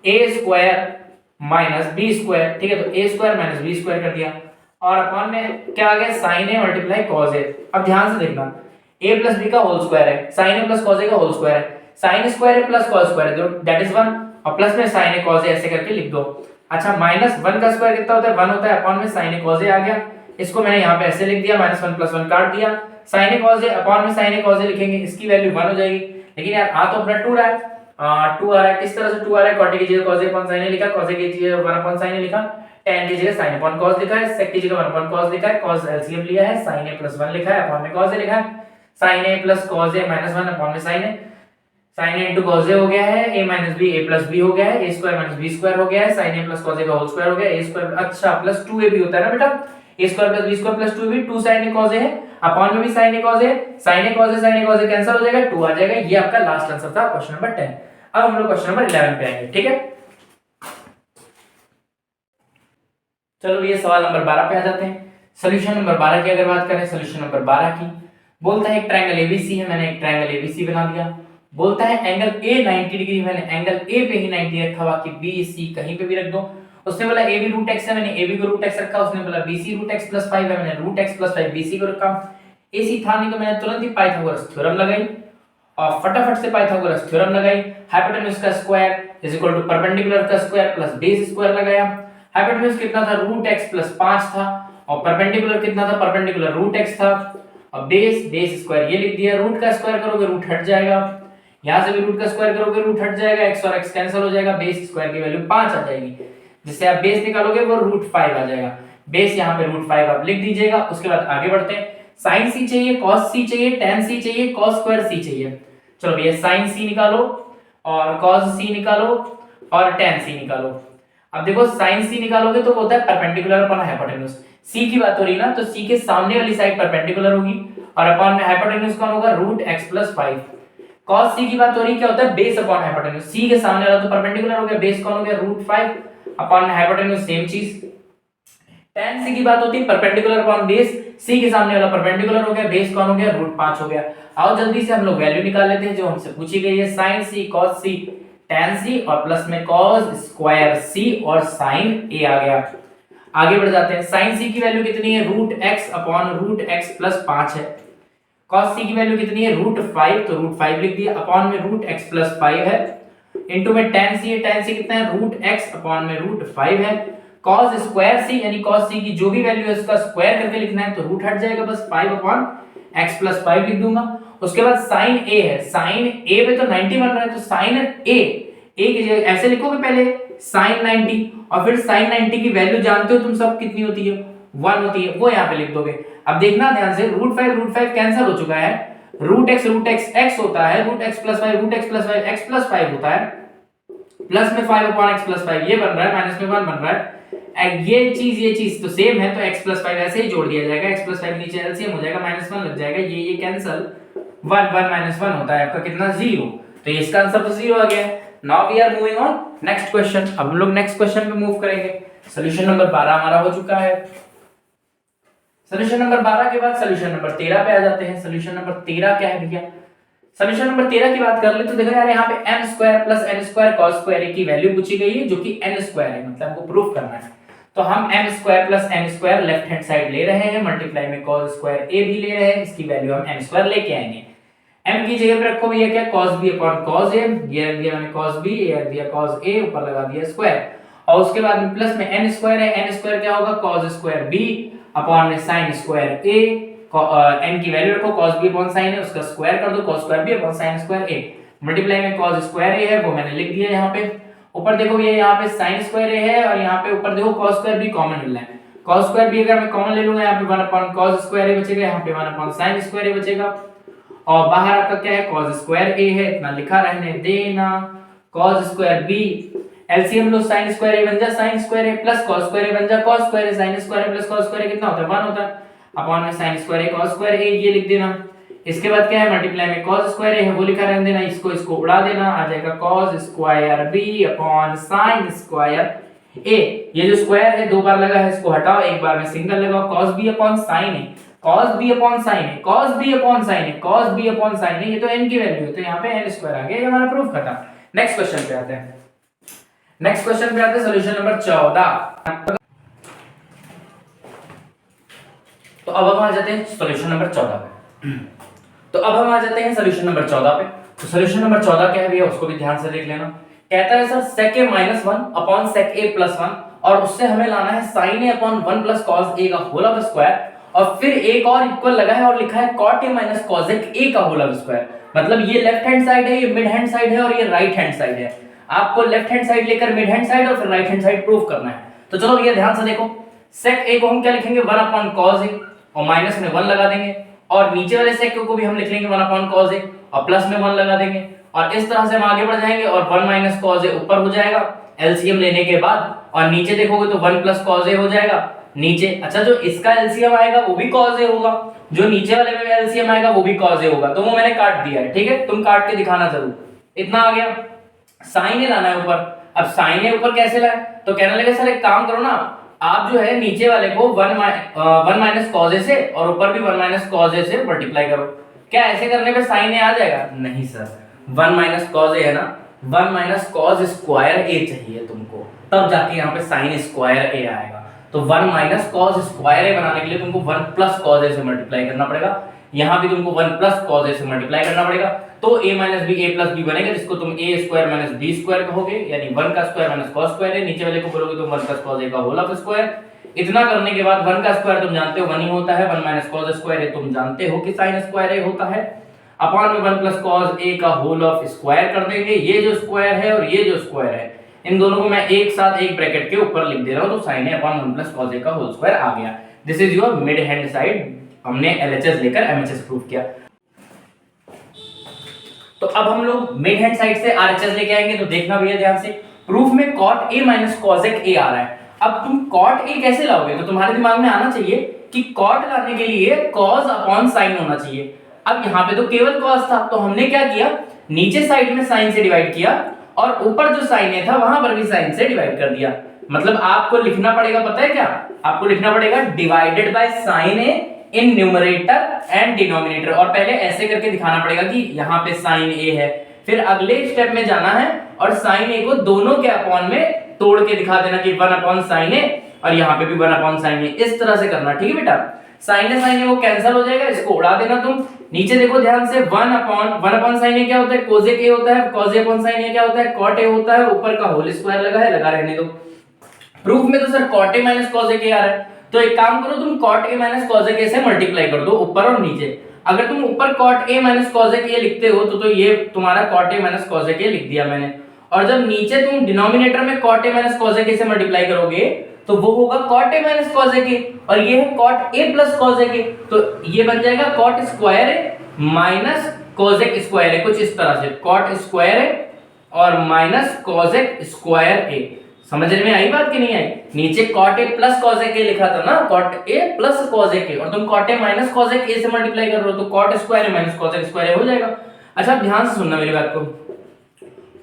A: a square minus b square. ठीक है, तो a square minus b square कर दिया, और अपॉन में क्या आ गया, sin a multiply cos a। अब ध्यान से देखना, a प्लस b का होल स्क्वायर है, sin a plus cos a का होल स्क्वायर है, sin square a plus cos square है, दैट इज 1, और प्लस में sin a cos a ऐसे करके लिख दो। अच्छा, माइनस 1 का स्क्वायर कितना होता है, 1 होता है, अपॉन में sin a cos a आ गया, इसको मैंने यहाँ पे ऐसे लिख दिया, माइनस 1 प्लस 1 काट दिया, sin a cos a upon में sin a cos a लिखेंगे, इसकी वैल्यू 1 हो जाएगी। लेकिन यार आ तो अपना 2 रहा है, 2 आ रहा है, किस तरह से 2 आ रहा है, cot की जगह cos a upon sin a लिखा, cos की जगह 1 अपॉन sin a लिखा, tan की जगह sin अपॉन cos लिखा है, sec की जगह 1 अपॉन cos लिखा है, cos एलसीएम लिया है, sin a प्लस 1 लिखा है, अपॉन में cos a लिखा है, sin a plus cos a minus 1 upon में sin a, sin a into cos a हो गया है, a minus b a plus b हो गया है, a square minus b square हो गया है, sin a plus cos a का होल स्क्वायर हो गया है, a स्क्वायर, अच्छा प्लस 2a भी होता है ना बेटा, a square plus b square plus 2 भी 2 sin a cos a है, अपॉन में भी sin a cos a, sin a cos a sin a cos a cancel हो जाएगा, 2 आ जाएगा। ये आपका लास्ट आंसर था क्वेश्चन नंबर 10। अब हम लोग क्वेश्चन नंबर 11 पे आएंगे। ठीक है, चलो ये सवाल नंबर 12 पे आ जाते हैं। सॉल्यूशन नंबर 12 की अगर बात करें, सॉल्यूशन नंबर 12 की बोलता है एक ट्रायंगल एबीसी है, मैंने एक ट्रायंगल एबीसी बना दिया, बोलता है एंगल ए 90 डिग्री, मैंने एंगल ए पे ही 90 रखा, बाकी बी सी कहीं पे भी रख दो। उसने बोला ए भी रूट एक्स है, मैंने ए बी को रूट एक्स रखा। उसने बोला B C root x plus 5 है, मैंने root x plus 5 B C को रखा। ए सी था नहीं तो मैंने तुरंत ही पाइथागोरस थ्योरम लगाई और फटाफट से पाइथागोरस थ्योरम लगाई। हाइपोटेन्यूज का square is equal to perpendicular का स्क्वायर प्लस बेस स्क्वायर लगाया। हाइपोटेन्यूज कितना था, रूट एक्स प्लस 5 था, और परपेंडिकुलर कितना था, परपेंडिकुलर रूट एक्स था, और बेस स्क्वायर ये लिख दिया। रूट का स्क्वायर करोगे रूट हट जाएगा, यहां से भी रूट का स्क्वायर करोगे रूट हट जाएगा, x और x कैंसिल हो जाएगा, बेस स्क्वायर की वैल्यू 5 आ जाएगी। जिससे आप बेस निकालोगे वो रूट 5 आ जाएगा। बेस यहाँ पे रूट 5 आप लिख दीजिएगा। उसके बाद आगे बढ़ते हैं। साइन सी चाहिए, कॉस सी चाहिए, टेन सी चाहिए, कॉस स्क्वायर सी चाहिए। चलो भैया साइन सी निकालो और कॉस सी निकालो और टेन सी निकालो। अब देखो साइन सी निकालोगे तो होता है परपेंडिकुलर अपॉन हाइपोटेन्यूज। सी की बात हो रही है ना, तो सी के सामने वाली साइड परपेंडिकुलर होगी और अपॉन में हाइपोटेन्यूज कौन होगा, root x plus 5। cos c की बात हो रही है, क्या होता है, बेस अपॉन हाइपोटेन्यूज। c के सामने वाला तो परपेंडिकुलर हो गया, बेस कौन हो गया, रूट 5 अपॉन हाइपोटेन्यूज, सेम चीज। tan c की बात होती है परपेंडिकुलर अपॉन बेस, c के सामने वाला परपेंडिकुलर हो गया, बेस कौन हो गया, रूट 5 हो गया। आओ जल्दी से हम लोग वैल्यू निकाल लेते हैं जो हमसे पूछी गई है। sin c cos c tan c और प्लस में cos स्क्वायर c और sin a आ गया। आगे बढ़ जाते हैं। sin c की वैल्यू कितनी है, root x upon root x plus 5 है। cos c की वैल्यू कितनी है, रूट 5, तो रूट 5 लिख दिया, अपॉन में रूट x प्लस 5 है, इनटू में tan c है, tan c कितना है, रूट x अपॉन में रूट 5 है। cos स्क्वायर c यानी cos c की जो भी वैल्यू है उसका स्क्वायर करके लिखना है, तो रूट हट जाएगा, बस 5 अपॉन x प्लस 5 लिख दूंगा। उसके बाद sin a है, sin a पे तो 90 बन रहा है, तो sin a की जगह ऐसे लिखोगे पहले sin 90 और फिर sin 90 की वैल्यू जानते हो तुम सब कितनी होती है, 1 होती है, वो यहाँ पे लिख दोगे। अब देखना ध्यान से, रूट 5 कैंसिल हो चुका है, रूट x x होता है, root x plus 5 x plus 5 होता है, प्लस में 5 अपॉन x प्लस 5 ये बन रहा है, माइनस में 1 बन रहा है। ये चीज तो सेम है, तो x प्लस 5 ऐसे ही जोड़ दिया जाएगा, x प्लस 5 नीचे एलसीएम हो जाएगा, माइनस 1 लग जाएगा, ये कैंसिल, 1 माइनस 1 होता है आपका कितना, 0। तो इसका आंसर तो 0 आ गया। Now we are moving on next question. अब हम लोग नेक्स्ट क्वेश्चन पे मूव करेंगे। सॉल्यूशन नंबर 12 हमारा हो चुका है। सॉल्यूशन नंबर 12 के बाद सॉल्यूशन नंबर 13 पे आ जाते हैं। सॉल्यूशन नंबर 13 क्या है भैया, सॉल्यूशन नंबर 13 की बात कर ले तो देखो यार, यहाँ पे m square plus n square cos square a की वैल्यू पूछी गई है जो कि n स्क्वायर है, मतलब हमको प्रूफ करना है। तो हम m square plus n square left hand side ले रहे हैं, मल्टीप्लाई में cos स्क्वायर a भी ले रहे हैं, इसकी वैल्यू हम m स्क्वायर लेके आएंगे। m की जगह पे रखो भैया क्या, cos b upon cos a, ये रख दिया मैंने cos b, ये रख दिया cos a, ऊपर लगा दिया स्क्वायर, और उसके बाद में प्लस में n स्क्वायर है, n स्क्वायर क्या होगा, cos स्क्वायर b अपॉन में sin स्क्वायर a, n की वैल्यू रखो, cos b अपॉन sin है, उसका स्क्वायर कर दो, cos square b upon sin square a, multiply में cos स्क्वायर a है वो मैंने लिख दिया यहाँ पे। ऊपर देखो ये यहाँ पे sin स्क्वायर a है, और यहाँ पे ऊपर देखो cos स्क्वायर b कॉमन मिल रहा है। cos स्क्वायर b अगर मैं कॉमन ले लूंगा, यहाँ पे 1 अपॉन cos स्क्वायर a बचेगा, यहाँ पे 1 अपॉन sin स्क्वायर a बचेगा, और बाहर आपका क्या है, cos स्क्वायर a है, इतना लिखा रहने देना। cos square b LCM low, sin square a बन जा sin square a plus cos square a बन जा cos square a, sin square a plus cos square a कितना होता है, 1 होता है, अपॉन में sin square a cos square a ये लिख देना। इसके बाद क्या है, मल्टीप्लाई में cos स्क्वायर a है वो लिखा रहने देना, इसको उड़ा देना, आ जाएगा cos square b upon sin square a। ये जो स्क्वायर है दो बार लगा है, इसको हटाओ, एक बार में सिंगल लगाओ, cos b upon sin a, cos b upon sin a, cos b upon sin a, cos b upon sin a, ये तो n की वैल्यू है, तो यहाँ पे n स्क्वायर आ गया, ये हमारा प्रूफ खत्म। नेक्स्ट क्वेश्चन पे आते हैं। नेक्स्ट क्वेश्चन पे आते हैं, सॉल्यूशन नंबर 14। तो अब हम आ जाते हैं सॉल्यूशन नंबर 14 पे। तो अब हम आ जाते हैं सॉल्यूशन नंबर 14 पे। तो सॉल्यूशन नंबर 14 क्या है भैया, उसको भी ध्यान से देख लेना। कहता है sir sec a minus 1 upon sec a plus 1, और उससे हमें लाना है sin a upon 1 plus cos a का होल ऑफ स्क्वायर, और फिर एक और इक्वल लगा है और लिखा है cot a minus cosec a का होल ऑफ स्क्वायर। मतलब ये लेफ्ट हैंड साइड है, ये मिड हैंड साइड है, और ये राइट हैंड साइड है। आपको लेफ्ट हैंड साइड लेकर मिड हैंड साइड और फिर राइट हैंड साइड प्रूव करना है। तो चलो भैया ध्यान से देखो, sec a को हम क्या लिखेंगे, 1 अपॉन cos a, और माइनस में 1 लगा देंगे, और नीचे वाले sec को भी हम लिख लेंगे 1 अपॉन cos a, और प्लस में 1 लगा देंगे, और इस तरह से हम आगे बढ़ जाएंगे, और 1 माइनस cos a ऊपर हो जाएगा एलसीएम लेने के बाद, और नीचे देखोगे तो 1 प्लस cos a हो जाएगा नीचे। अच्छा, जो इसका एलसीएम आएगा वो भी cos a होगा, जो नीचे वाले में एलसीएम आएगा वो भी cos a होगा, तो वो मैंने काट दिया है, ठीक है, तुम काट के दिखाना जरूर। इतना आ गया। sin a लाना है ऊपर। अब sin a ऊपर कैसे लाए, तो कहने लगे सर एक काम करो ना, आप जो है नीचे वाले को 1 माइनस cos a से और ऊपर भी 1 माइनस cos a से मल्टीप्लाई करो। क्या ऐसे करने पे sin a आ जाएगा, नहीं सर, 1 माइनस कॉज ए है ना, 1 माइनस कॉज स्क्वायर ए चाहिए तुमको, तब जाके यहाँ पे साइन स्क्वायर ए आएगा। तो 1 माइनस कॉज स्क्वायर ए बनाने के लिए तुमको 1 प्लस कॉज ए से मल्टीप्लाई करना पड़ेगा, यहाँ भी तुमको 1 प्लस कॉज ए से मल्टीप्लाई करना पड़ेगा। तो a minus B A plus B बनेगा, जिसको तुम A square minus B square कहोगे, यानी 1 का स्क्वायर माइनस कॉस स्क्वायर है। नीचे वाले को बोलोगे तुम 1 प्लस कॉस ए का होल ऑफ स्क्वायर। इतना करने के बाद 1 का स्क्वायर तुम जानते हो 1 ही होता है, 1 माइनस कॉस स्क्वायर है तुम जानते हो कि साइन स्क्वायर ए होता है, अपॉन में 1 प्लस कॉस ए का होल ऑफ स्क्वायर कर देंगे। ये जो स्क्वायर है और ये जो स्क्वायर है, इन दोनों को मैं एक साथ एक ब्रैकेट के ऊपर लिख दे रहा हूं, तो sign A upon 1 plus cos A का होल स्क्वायर आ गया। This is your mid hand side. हमने एलएचएस लेकर एमएचएस प्रूव किया। तो अब हम लोग मिड हैंड साइड से आरएचएस लेके आएंगे, तो देखना भैया ध्यान से, प्रूफ में cot a minus cosec a आ रहा है। अब तुम cot a कैसे लाओगे, तो तुम्हारे दिमाग में आना चाहिए कि cot लाने के लिए cos अपॉन sin होना चाहिए। अब यहाँ पे तो केवल cos था, तो हमने क्या किया, नीचे साइड में sin से डिवाइड किया और ऊपर जो sin a था वहां पर भी sin से डिवाइड कर दिया। मतलब आपको लिखना पड़ेगा, पता है क्या, आपको लिखना पड़ेगा divided by sin a in numerator and denominator, और पहले ऐसे करके दिखाना पड़ेगा कि यहाँ पे sin a है, फिर अगले स्टेप में जाना है और sin a को दोनों के अपॉन में तोड़ के दिखा देना कि 1 अपॉन sin a, और यहाँ पे भी 1 अपॉन sin a, इस तरह से करना, ठीक है बेटा। sin a वो कैंसिल हो जाएगा, इसको उड़ा देना तुम। नीचे देखो ध्यान से, 1 अपॉन sin a क्या होता है, cosec a होता है, cos a upon sin a क्या होता है, cot a होता है, ऊपर का होल स्क्वायर लगा है, लगा रहने दो। प्रूफ में तो sir cot a minus cosec a आ रहा है, तो एक काम करो, तुम cot a minus cosec a से मल्टीप्लाई कर दो ऊपर और नीचे। अगर तुम ऊपर cot a minus cosec a लिखते हो तो ये तुम्हारा cot a minus cosec a लिख दिया मैंने, और जब नीचे तुम डिनोमिनेटर में cot a minus cosec a से मल्टीप्लाई करोगे तो वो होगा cot a minus cosec a, और ये है cot a plus cosec a, तो ये बन जाएगा cot square a minus cosec square a, कुछ इस तरह से cot स्क्वायर a और माइनस cosec स्क्वायर a। समझ में आई बात कि नहीं आई? नीचे cot a plus cosec a लिखा था ना, cot a plus cosec a, और तुम cot a minus cosec a से मल्टीप्लाई कर रहे हो, तो cot square a minus cosec square a हो जाएगा। अच्छा ध्यान से सुनना मेरी बात को,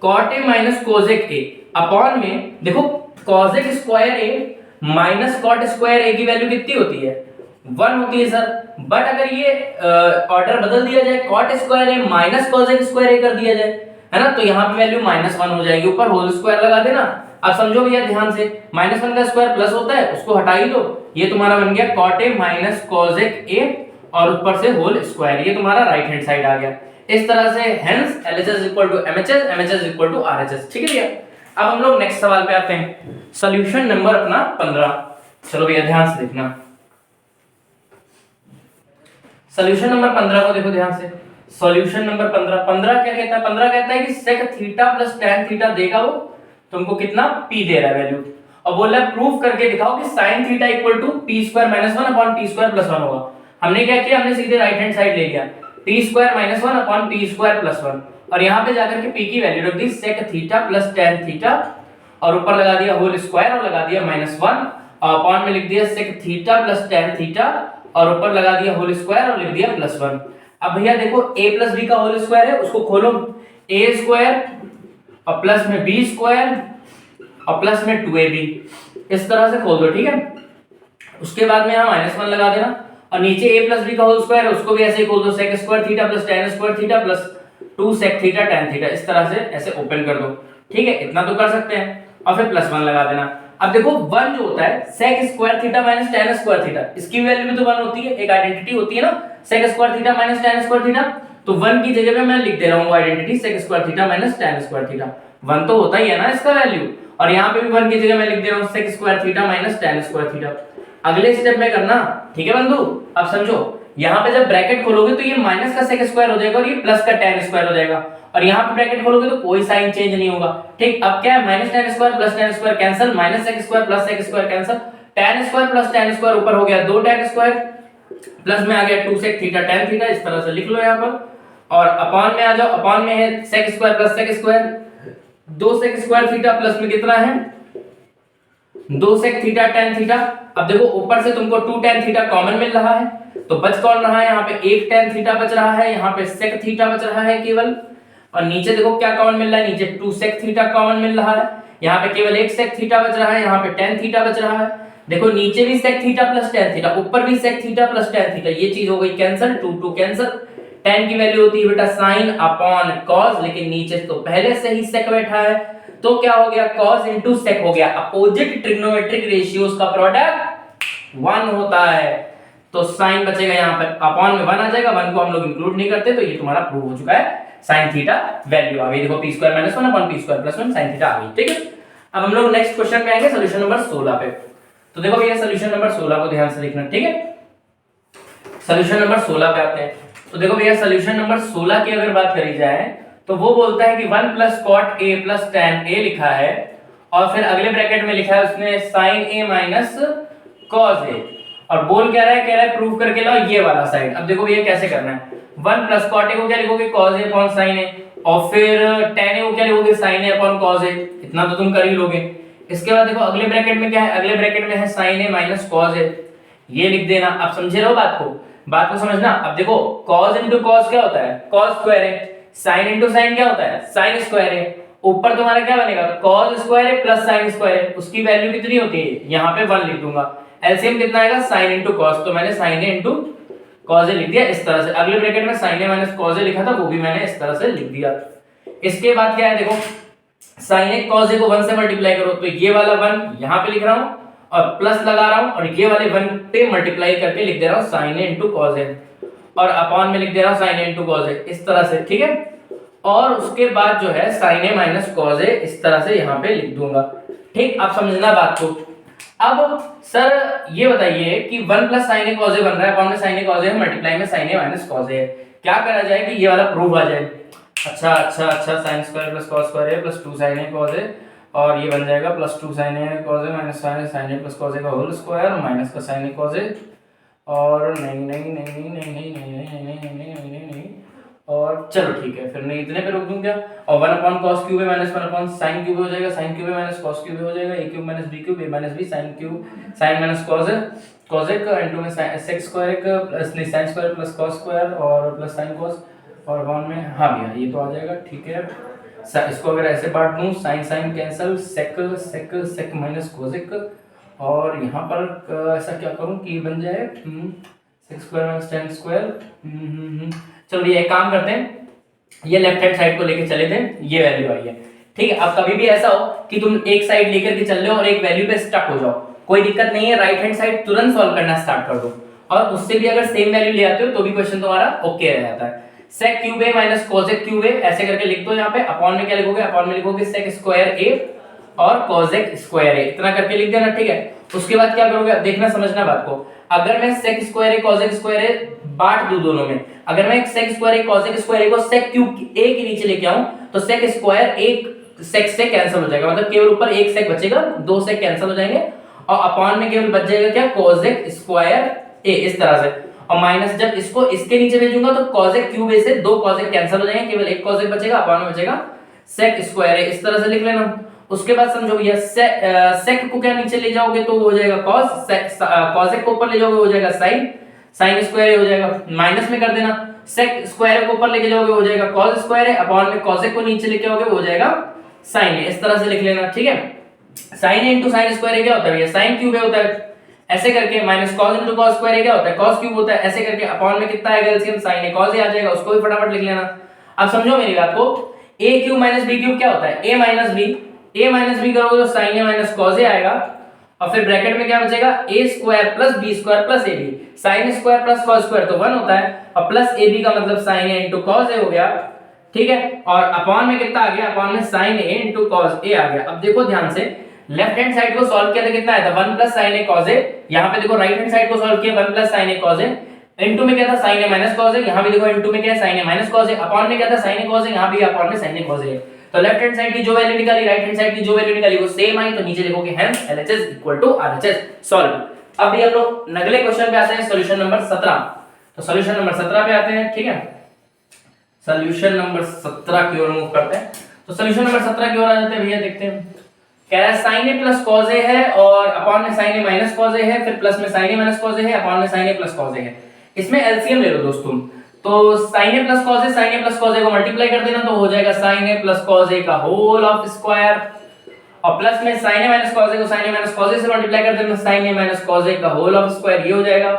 A: cot a minus cosec a upon में देखो cosec square a minus cot square a की वैल्यू कितनी होती है, 1 होती है सर। बट अगर ये ऑर्डर बदल दिया जाए, cot square a minus cosec square a कर दिया जाए, है ना, तो यहाँ पे वैल्यू -1 हो जाएगी, ऊपर होल स्क्वायर लगा देना। अब समझो भैया ध्यान से, -1 का स्क्वायर प्लस होता है, उसको हटा ही दो, ये तुम्हारा बन गया cot a minus cosec a और ऊपर से होल स्क्वायर, ये तुम्हारा राइट हैंड साइड आ गया। इस तरह से hence LHS equal to MHS, MHS equal to RHS, ठीक है भैया। अब हम लोग नेक्स्ट सवाल पे आते हैं, सॉल्यूशन नंबर अपना 15। चलो भैया ध्यान से देखना, सॉल्यूशन नंबर 15 को देखो ध्यान से। सॉल्यूशन नंबर 15 क्या कहता है, 15 कहता है कि sec theta plus tan theta देगा, वो तुमको कितना p दे रहा है वैल्यू, और बोल रहा है प्रूफ करके दिखाओ कि sin थीटा equal to p square minus 1 upon p square plus 1 होगा। हमने क्या किया, हमने सीधे राइट हैंड साइड ले लिया, p square minus 1 upon p square plus 1, और यहाँ पे जाकर के p की वैल्यू रख दी sec theta plus tan theta, और ऊपर लगा दिया होल स्क्वायर और लगा दिया -1, और अपॉन में लिख दिया sec theta plus tan theta, और ऊपर लगा दिया होल स्क्वायर और लिख दिया +1। अब भैया देखो a प्लस b का होल स्क्वायर है, उसको खोलो, a स्क्वायर और प्लस में b स्क्वायर और प्लस में 2ab, इस तरह से खोल दो, ठीक है। उसके बाद में यहाँ -1 लगा देना, और नीचे a प्लस b का होल स्क्वायर है, उसको भी ऐसे ही खोल दो, sec square theta plus tan square theta plus 2 sec theta tan theta, इस तरह से ऐसे ओपन कर दो, ठीक है। इतना तो कर सकते हैं, और फिर +1 लगा देना। अब देखो 1 जो होता है sec square theta minus tan square theta, इसकी वैल्यू भी तो 1 होती है, एक आइडेंटिटी होती है ना, sec square theta minus tan square theta, तो 1 की जगह पे मैं लिख दे रहा हूं identity sec square theta minus tan square theta, 1 तो होता ही है ना इसका वैल्यू, और यहाँ पे भी 1 की जगह मैं लिख दे रहा हूं sec square theta minus tan square theta. अगले स्टेप में करना, ठीक है बंधु। अब समझो, यहाँ पे जब ब्रैकेट खोलोगे तो ये माइनस का sec स्क्वायर हो जाएगा और ये प्लस का tan स्क्वायर हो जाएगा, और यहाँ पे ब्रैकेट खोलोगे तो कोई साइन चेंज नहीं होगा, ठीक। अब क्या है, minus tan square plus tan square cancel, minus sec square plus sec square cancel, tan square plus tan square ऊपर हो गया 2 tan स्क्वायर, प्लस में आ गया 2 sec थीटा tan थीटा, इस तरह से लिख लो यहाँ पर, और अपॉन में आ जाओ, अपॉन में है sec square plus sec square, 2 sec square theta plus में कितना है 2 sec थीटा tan थीटा। अब देखो ऊपर से तुमको 2 tan थीटा कॉमन मिल रहा है, तो बच कौन रहा है, यहाँ पे 1 tan थीटा बच रहा है, यहाँ पे sec थीटा बच रहा है केवल, और नीचे देखो क्या कॉमन मिल रहा है, नीचे 2 sec थीटा कॉमन मिल रहा है, यहाँ पे केवल 1 sec थीटा बच रहा है, यहाँ पे tan थीटा बच रहा है। देखो नीचे भी sec theta plus tan theta, ऊपर भी sec theta plus tan theta, ये चीज हो गई कैंसिल, 2 2 कैंसिल, tan की वैल्यू होती है बेटा sin अपॉन cos, लेकिन नीचे तो पहले से ही sec बैठा है, तो क्या हो गया cos इंटू sec हो गया। अपोजिट ट्रिग्नोमेट्रिक रेशियोज का प्रोडक्ट 1 होता है, तो sin बचेगा यहाँ पर, अपॉन में 1 आ जाएगा, 1 को हम लोग इंक्लूड नहीं करते, तो ये तुम्हारा प्रूव हो चुका है। sin थीटा वैल्यू आ गई, देखो p square minus 1 upon p square plus 1 sin theta आ गई, ठीक है। अब हम लोग नेक्स्ट क्वेश्चन पे आएंगे, सॉल्यूशन नंबर 16 पे। तो देखो भैया सॉल्यूशन नंबर 16 को ध्यान से देखना, ठीक है। सॉल्यूशन नंबर 16 पे आते हैं। तो देखो भैया सॉल्यूशन नंबर 16 की अगर बात करी जाए तो वो बोलता है कि 1 plus cot A plus tan a लिखा है, और फिर अगले ब्रैकेट में लिखा है उसने sin a minus cos a, और बोल क्या रहा है, कह रहा है प्रूव करके लाओ ये वाला साइड। अब देखो भैया कैसे करना है, 1 प्लस कॉट a को क्या लिखोगे cos a upon sin a, और फिर tan a को क्या लिखोगे sin a upon cos a, इतना तो तुम कर ही लोगे। इसके बाद देखो अगले ब्रैकेट में क्या है, अगले ब्रैकेट में है sin a minus cos a, ये लिख देना। अब समझे रहो बात को समझना। अब देखो cos इंटू cos क्या होता है, cos स्क्वायर है, sin इंटू sin क्या होता है, sin स्क्वायर है, ऊपर तुम्हारा क्या बनेगा cos स्क्वायर है प्लस sin स्क्वायर है, उसकी वैल्यू कितनी होती है, यहाँ पे 1 लिख दूंगा। एलसीएम कितना आएगा, sin इंटू cos, तो मैंने sin a into cos a लिख दिया इस तरह से। अगले ब्रैकेट में sin a minus cos a लिखा था, वो भी मैंने इस तरह से लिख दिया। इसके बाद क्या है, देखो sin a cos a को 1 से मल्टीप्लाई करो, तो ये वाला 1 यहाँ पे लिख रहा हूँ और प्लस लगा रहा हूं, और ये वाले 1 पे मल्टीप्लाई करके लिख दे रहा हूं sin a into cos a, और अपॉन में लिख दे रहा हूं sin a into cos a, इस तरह से, ठीक है। और उसके बाद जो है sin a minus cos a इस तरह से यहां पे लिख दूंगा, ठीक। आप समझना बात को। अब सर ये बताइए कि 1 plus sin a cos a बन रहा है, अपॉन में sin a cos a है, मल्टीप्लाई में sin a minus cos a है, क्या करा जाए कि ये वाला प्रूफ आ जाए। अच्छा sin square plus cos square a plus 2 sin a cos a, और ये बन जाएगा plus 2 sin a cos a minus sin a plus cos a का होल स्क्वायर माइनस का sin a cos a, और नहीं, और चलो ठीक है, फिर नहीं इतने पे रोक दूं क्या, और 1 upon cos cube a minus 1 upon sin cube हो जाएगा, sin cube a minus cos cube हो जाएगा, a cube minus b cube a minus b sin cube sin minus cos a cos a का इनटू में sec square का plus नहीं sin square plus cos square और plus sin cos, और upon में हाँ भैया ये तो आ जाएगा, ठीक है। इसको अगर ऐसे बांट दूं, sin cancel, sec minus cosec, और यहाँ पर ऐसा क्या करूं कि बन जाए sec square minus tan square. चलो ये एक काम करते हैं, ये लेफ्ट हैंड साइड को लेके चले थे, ये वैल्यू आई है, ठीक है। अब कभी भी ऐसा हो कि तुम एक साइड लेकर के चल रहे हो और एक वैल्यू पे स्टक हो जाओ, कोई दिक्कत नहीं है, राइट हैंड साइड तुरंत सॉल्व करना स्टार्ट कर दो, और उससे भी अगर सेम वैल्यू ले आते हो तो भी क्वेश्चन तुम्हारा ओके रह जाता है। sec cube a minus cosec cube a ऐसे करके लिख दो, यहाँ पे अपॉन में क्या लिखोगे, अपॉन में लिखोगे sec स्क्वायर a और cosec स्क्वायर a, इतना करके लिख देना, ठीक है। उसके बाद क्या करोगे, देखना समझना बात को, अगर मैं sec square a cosec square a बांट दूं दोनों में, अगर मैं sec square a cosec square a को sec क्यूब a के नीचे लेके आऊं तो sec स्क्वायर एक sec से कैंसिल हो जाएगा, मतलब केवल ऊपर एक sec बचेगा, दो sec कैंसिल हो जाएंगे, और अपॉन में केवल बच जाएगा क्या, cosec स्क्वायर a, इस तरह से। और माइनस जब इसको इसके नीचे भेजूंगा तो cosec क्यूब a से दो cosec कैंसिल हो जाएंगे, केवल एक cosec बचेगा, अपॉन में बचेगा sec स्क्वायर a, इस तरह से लिख लेना। उसके बाद समझो भैया sec को क्या नीचे ले जाओगे तो हो जाएगा cos, cosec को ऊपर ले जाओगे हो जाएगा sin स्क्वायर a हो जाएगा, माइनस में कर देना, sec स्क्वायर को ऊपर लेके जाओगे हो जाएगा cos स्क्वायर a, अपॉन में cosec को नीचे लेके आओगे हो जाएगा sin a, इस तरह से लिख लेना, ठीक है। sin a into sin square a क्या होता है भैया, sin क्यूब a होता है, ऐसे करके minus cos into cos square a क्या होता है, cos क्यूब होता है, ऐसे करके अपॉन में कितना आएगा LCM sin a cos a आ जाएगा, उसको भी फटाफट लिख लेना। अब समझो मेरी बात को, a cube minus b cube क्या होता है, a माइनस b करोगे तो sin a minus cos a आएगा, और फिर ब्रैकेट में क्या बचेगा, a square plus b square plus ab, sin square plus cos square तो 1 होता है, और प्लस ab का मतलब sin a into cos a हो गया, ठीक है। और अपॉन में कितना आ गया, अपॉन में sin a into cos a आ गया। अब देखो ध्यान से, लेफ्ट हैंड साइड को सॉल्व किया था कितना आया था, 1 plus sin a cos a, यहाँ पे देखो राइट हैंड साइड को सॉल्व किया 1 plus sin a cos a, into में क्या था sin a minus cos a, यहाँ भी देखो इनटू में क्या है sin a minus cos a, upon में क्या था sin a cos a, यहाँ भी अपॉन में sin a cos a। तो लेफ्ट हैंड साइड की जो वैल्यू निकाली राइट हैंड साइड की जो वैल्यू निकाली वो सेम आई, तो नीचे लिखोगे hence LHS equal to RHS, solve. अब भी हम लोग अगले क्वेश्चन पे आते हैं, सॉल्यूशन नंबर 17। तो सॉल्यूशन नंबर 17 पे आते हैं, ठीक है। सॉल्यूशन नंबर 17 की ओर मूव करते हैं। तो सॉल्यूशन नंबर 17 की ओर आ जाते हैं भैया, देखते हैं। कह रहा है sin a plus cos a है, और अपॉन में sin a minus cos a है, फिर प्लस में sin a minus cos a है, अपॉन में sin a plus cos a है। इसमें एलसीएम ले लो दोस्तों, तो sin a plus cos a, sin a plus cos a को मल्टीप्लाई कर देना तो हो जाएगा sin a plus cos a का होल ऑफ स्क्वायर, और प्लस में sin a minus cos a को sin a minus cos a से मल्टीप्लाई कर देना sin a minus cos a का होल ऑफ स्क्वायर, ये हो जाएगा।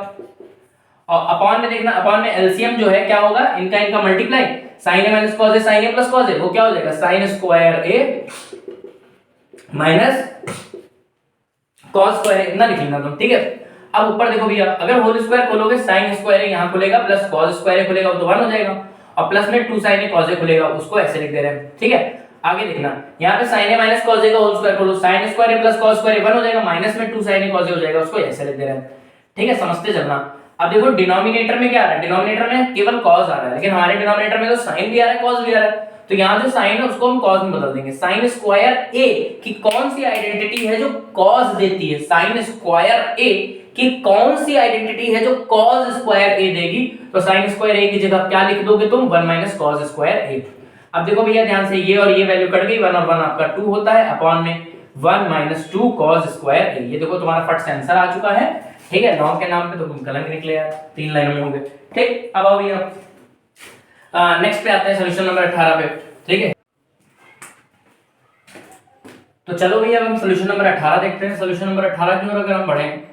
A: और अपॉन में देखना, अपॉन में एलसीएम जो है क्या होगा, इनका इनका multiply, sign A minus cos A, sign A plus cos A, वो क्या हो जाएगा साइन स्क्वायर ए माइनस कॉस स्क्वायर ए, इतना लिख लेना तुम, ठीक है। अब ऊपर देखो भैया, अगर होल स्क्वायर खोलोगे साइन स्क्वायर ए यहां खुलेगा प्लस कॉस स्क्वायर ए खुलेगा, वो तो 1 हो जाएगा, और प्लस में 2 sin a cos a खुलेगा, उसको ऐसे लिख दे रहे हैं, ठीक है। आगे देखना, यहाँ पे sin a minus cos a का होल स्क्वायर खोलो, sin square a plus cos square a 1 हो जाएगा, माइनस में 2 sin a cos a हो जाएगा, उसको ऐसे लिख दे रहे हैं, ठीक है, समझते चलना। अब देखो डिनोमिनेटर में क्या आ रहा है, डिनोमिनेटर में केवल cos आ रहा है, लेकिन हमारे डिनोमिनेटर में तो sin भी आ रहा है cos भी आ रहा है, तो यहाँ जो sin है उसको हम cos में बदल देंगे। sin स्क्वायर a की कौन सी आइडेंटिटी है जो cos देती है, sin स्क्वायर a कि कौन सी आइडेंटिटी है जो cos स्क्वायर a देगी, तो sin स्क्वायर a की जगह क्या लिख दोगे तुम 1 माइनस cos स्क्वायर a। अब देखो भैया ध्यान से, ये और ये वैल्यू कट गई, 1 और 1 आपका 2 होता है, अपॉन में 1 माइनस 2 cos स्क्वायर a। ये देखो तुम्हारा फट से आंसर आ चुका है, ठीक है। लॉन्ग के नाम पे तो तुम कलम ही निकले यार, 3 लाइनों में होंगे, ठीक। अब आओ भैया नेक्स्ट पे आते हैं, सॉल्यूशन नंबर 18 पे, ठीक है। तो चलो भैया अब हम सॉल्यूशन नंबर 18 देखते हैं। सॉल्यूशन नंबर 18 की ओर अगर हम बढ़ें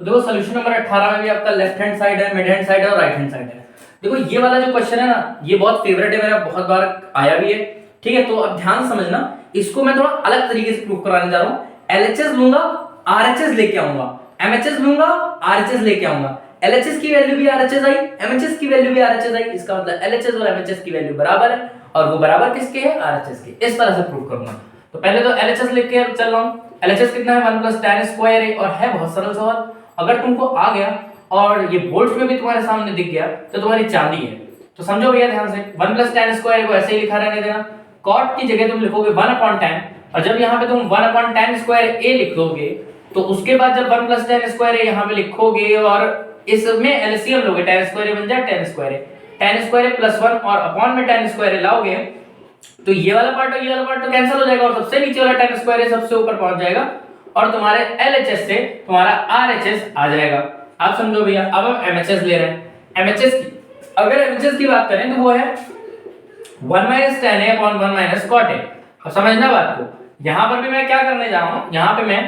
A: तो देखो सॉल्यूशन नंबर 18 में भी आपका लेफ्ट हैंड साइड है, मिड हैंड साइड है और राइट हैंड साइड है। देखो ये वाला जो क्वेश्चन है ना, ये बहुत फेवरेट है मेरा, बहुत बार आया भी है, ठीक है। तो अब ध्यान से समझना, इसको मैं थोड़ा अलग तरीके से प्रूव कराने जा रहा हूं। एलएचएस लूंगा, आरएचएस लेके आऊंगा, एमएचएस लूंगा, आरएचएस लेके आऊंगा, एलएचएस की वैल्यू भी आरएचएस आई, एमएचएस की वैल्यू भी आरएचएस आई, इसका मतलब एलएचएस और एमएचएस की वैल्यू बराबर है, और वो बराबर किसके है, आरएचएस के। इस तरह से प्रूव करूंगा। तो पहले तो एलएचएस लेके चल रहा हूं। एलएचएस कितना है 1 प्लस tan स्क्वायर है, और है बहुत सरल सवाल। अगर तुमको आ गया और ये वोल्ट्स में भी तुम्हारे सामने दिख गया तो तुम्हारी चांदी है। तो समझो भैया ध्यान से, 1 प्लस tan स्क्वायर को ऐसे ही लिखा रहने देना, cot की जगह तुम लिखोगे 1 अपॉन tan, और जब यहाँ पे तुम 1 अपॉन tan स्क्वायर a लिख दोगे तो उसके बाद जब 1 प्लस tan स्क्वायर a यहाँ पे लिखोगे और इसमें एलसीएम लोगे, tan स्क्वायर a बन जाए tan square a, tan square a plus 1 और अपॉन में tan स्क्वायर a लाओगे तो ये वाला पार्ट और ये वाला पार्ट तो कैंसिल हो जाएगा, और सबसे नीचे वाला tan स्क्वायर a सबसे ऊपर पहुंच जाएगा, और तुम्हारे LHS से तुम्हारा RHS आ जाएगा। आप समझो भैया। अब हम MHS ले रहे हैं। MHS की अगर MHS की बात करें तो वो है 1 minus tan a upon 1 minus cot a। अब समझना बात को, यहां पर भी मैं क्या करने जा रहा हूं, यहां पे मैं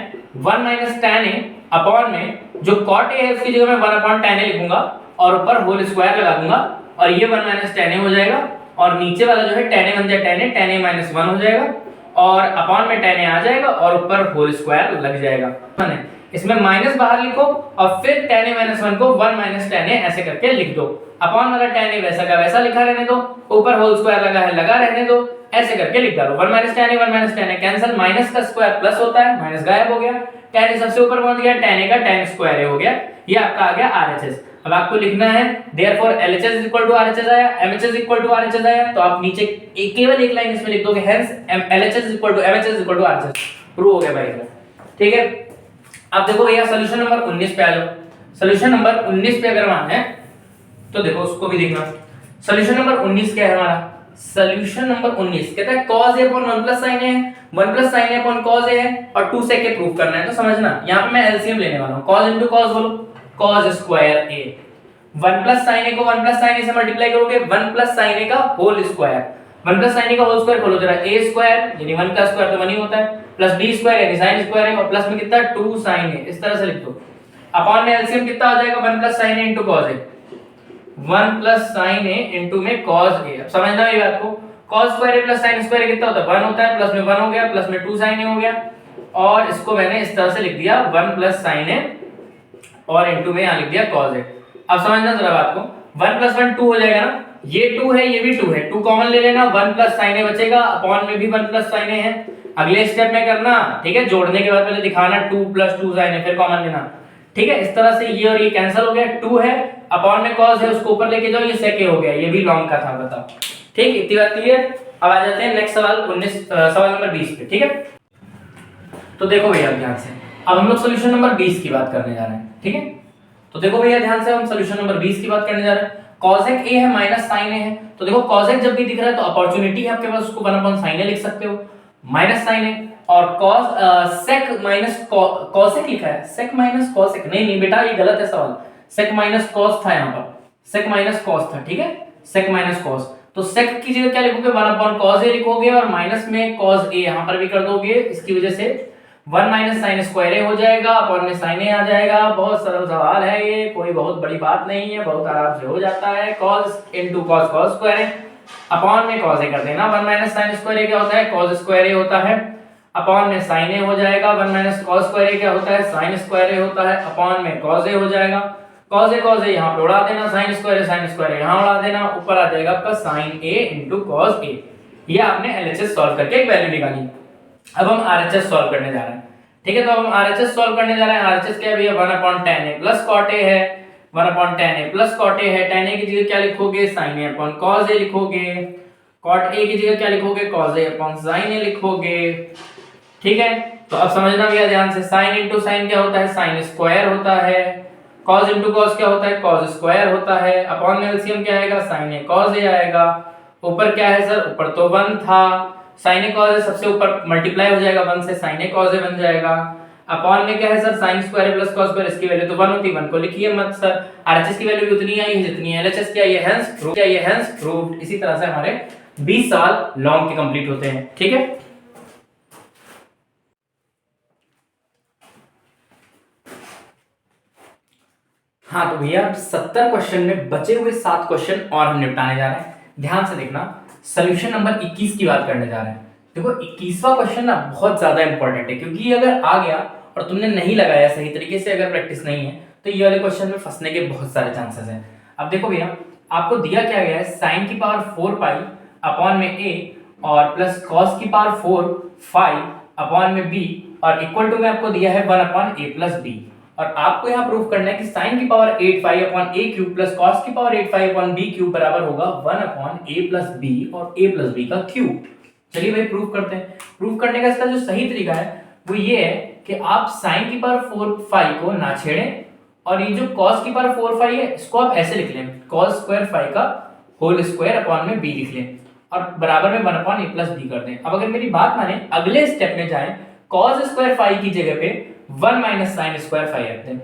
A: 1 माइनस tan a अपॉन में जो cot a है उसकी जगह मैं 1 अपॉन tan a लिखूंगा और ऊपर होल स्क्वायर लगा दूंगा, और ये 1 माइनस tan a हो जाएगा, और नीचे वाला जो है tan a बन जाए tan a माइनस 1 हो जाएगा, और अपॉन में tan a आ जाएगा और ऊपर होल स्क्वायर लग जाएगा। इसमें माइनस बाहर लिखो और फिर tan a माइनस 1 को 1 माइनस tan a ऐसे करके लिख दो। अपॉन वाला tan a वैसा का वैसा लिखा रहने दो, ऊपर होल स्क्वायर लगा है लगा रहने दो, ऐसे करके लिख डालो। 1 minus tan a 1 minus tan a cancel, minus का स्क्वायर प्लस होता है, माइनस गायब हो गया, tan a सबसे ऊपर पहुंच गया, tan a का tan स्क्वायर हो गया, ये आपका आ गया RHS। अब आपको लिखना है therefore LHS is equal to RHS आया, MHS इक्वल टू RHS आया, तो आप नीचे केवल एक लाइन इसमें लिख दोगे, hence LHS is equal to MHS equal to RHS। Prove हो गया भाई, ठीक है। अब देखो भैया सॉल्यूशन नंबर 19 पे आ जाओ। सॉल्यूशन नंबर 19 पे अगर मान है तो देखो उसको भी देखना। सॉल्यूशन नंबर 19 क्या है हमारा, सॉल्यूशन नंबर 19 कहता है cos a upon 1 plus sin a है, 1 plus sin a upon cos a है, और 2 sec a प्रूव करना है। तो समझना यहाँ पे मैं एलसीएम लेने वाला हूँ, cos into cos बोलो, cos square a, 1 plus sin a को 1 plus sin a से मल्टीप्लाई करोगे, 1 plus sin a का whole square, 1 plus sin a का होल स्क्वायर खोलो जरा, a स्क्वायर यानी 1 का स्क्वायर तो 1 ही होता है, प्लस b स्क्वायर यानी sin स्क्वायर है, और प्लस में कितना 2 sin a, इस तरह से लिख दो। अपॉन में एलसीएम कितना हो जाएगा 1 plus sin a into cos a, 1 plus sin a into में cos a। अब समझना मेरी बात को, cos square a plus sin square कितना होता है 1 होता है, प्लस में 1 हो गया, प्लस में 2 sin a हो गया, और इसको मैंने इस तरह से लिख दिया 1 plus sin a और इनटू में यहां लिख दिया cos a। अब समझना जरा बात को, 1 plus 1 2 हो जाएगा ना, ये 2 है ये भी 2 है, 2 कॉमन ले लेना, 1 plus sin a बचेगा, अपॉन में भी 1 plus sin a है। अगले स्टेप में करना, ठीक है, जोड़ने के बाद पहले दिखाना 2 plus 2 sin a, फिर कॉमन लेना, ठीक है। इस तरह से ये और ये कैंसिल हो गया, 2 है, अपॉन में cos है, उसको ऊपर लेके जाओ, ये sec a हो गया, ये भी लॉन्ग का था, बताओ, ठीक। इतनी बात क्लियर। अब आ जाते हैं नेक्स्ट सवाल 19 सवाल नंबर 20 पे, ठीक है। तो देखो भैया ध्यान से, अब हम लोग सॉल्यूशन नंबर 20 की बात करने जा रहे हैं, ठीक है। तो देखो भैया ध्यान से, हम सॉल्यूशन नंबर 20 की बात करने जा रहे हैं। cosec a है माइनस sin a है, तो देखो cosec जब भी दिख रहा है तो अपॉर्चुनिटी है आपके पास, उसको 1 upon sin a लिख सकते हो, माइनस sin a, और cos sec माइनस cosec लिखा है, sec माइनस cosec, नहीं नहीं बेटा ये गलत है सवाल, sec माइनस cos था यहाँ पर, sec माइनस cos था, ठीक है, sec माइनस cos। तो sec की जगह क्या लिखोगे 1 upon cos a लिखोगे, और माइनस में cos a यहाँ पर भी कर दोगे, इसकी वजह से 1 माइनस साइन स्क्वायर ए हो जाएगा, अपॉन में साइन ए आ जाएगा। बहुत सरल सवाल है ये, कोई बहुत बड़ी बात नहीं है, बहुत आराम से हो जाता है। Cos into cos cos square है, अपॉन में कॉस ए कर देना। 1 माइनस साइन स्क्वायर ए क्या होता है, कॉस स्क्वायर ए होता है, अपॉन में साइन ए हो जाएगा। 1 माइनस कॉस स्क्वायर ए क्या होता है, साइन स्क्वायर ए होता है, अपॉन में कॉस ए हो जाएगा। कॉस ए यहाँ पे उड़ा देना, साइन स्क्वायर यहाँ उड़ा देना, ऊपर आ जाएगा आपका sign A into cos A. ये आपने एलएचएस सॉल्व करके एक वैल्यू निकाली। अब हम आरएचएस सॉल्व करने जा रहे हैं, ठीक है। तो हम आरएचएस सॉल्व करने जा रहे हैं। आरएचएस क्या है भैया, 1/tan a plus cot a है, 1/tan a plus cot a है। tan a की जगह क्या लिखोगे, sin a upon cos a लिखोगे। cot a की जगह क्या लिखोगे, cos a upon sin a लिखोगे, ठीक है। तो अब समझना भैया ध्यान से, sin इंटू sin क्या होता है, sin स्क्वायर होता है। cos इंटू cos क्या होता है, cos स्क्वायर होता है। अपॉन में एलसीएम क्या आएगा, sin a cos a आएगा। ऊपर क्या है सर, ऊपर तो 1 था, sin a cos a सबसे ऊपर मल्टीप्लाई हो जाएगा 1 से, sin a cos a बन जाएगा। अपॉन में क्या है sir, sin square plus cos square, इसकी वैल्यू तो 1 होती है, 1 को लिखिए मत सर। आरएचएस की वैल्यू भी उतनी आई है जितनी है एलएचएस की आई है, हेंस प्रूव्ड। इसी तरह से हमारे 20 सवाल लॉन्ग के कंप्लीट होते हैं, ठीक है। हाँ तो भैया 70 क्वेश्चन में बचे हुए 7 क्वेश्चन और हम निपटाने जा रहे हैं। ध्यान से देखना, सॉल्यूशन नंबर 21 की बात करने जा रहे हैं। देखो 21वां क्वेश्चन ना बहुत ज्यादा इंपॉर्टेंट है, क्योंकि ये अगर आ गया और तुमने नहीं लगाया सही तरीके से, अगर प्रैक्टिस नहीं है, तो ये वाले क्वेश्चन में फंसने के बहुत सारे चांसेस हैं। अब देखो भैया, आपको दिया क्या गया है, साइन की पावर 4 पाई अपॉन में a और प्लस कॉस की पावर 4 फाई अपॉन में b, और इक्वल टू में आपको दिया है 1 अपॉन a प्लस b। और आपको यहाँ प्रूव करना है कि साइन की power 8 phi upon a cube plus cos की power 8 phi upon b cube बराबर होगा 1 अपॉन a प्लस b और a प्लस b का क्यूब। चलिए भाई प्रूव करते हैं। प्रूव करने का इसका जो सही तरीका है वो ये है कि आप साइन की पावर 4 फाई को ना छेड़ें, और ये जो कॉस की पावर 4 फाई है इसको आप ऐसे लिख लें, कॉस स्क्वायर फाई का होल स्क्वायर अपॉन में b लिख लें, और बराबर में 1 अपॉन a प्लस b कर दें। अब अगर मेरी बात माने, अगले स्टेप में जाएं, कॉस स्क्वायर फाई की जगह पे 1 माइनस साइन स्क्वायर फाई रख दें,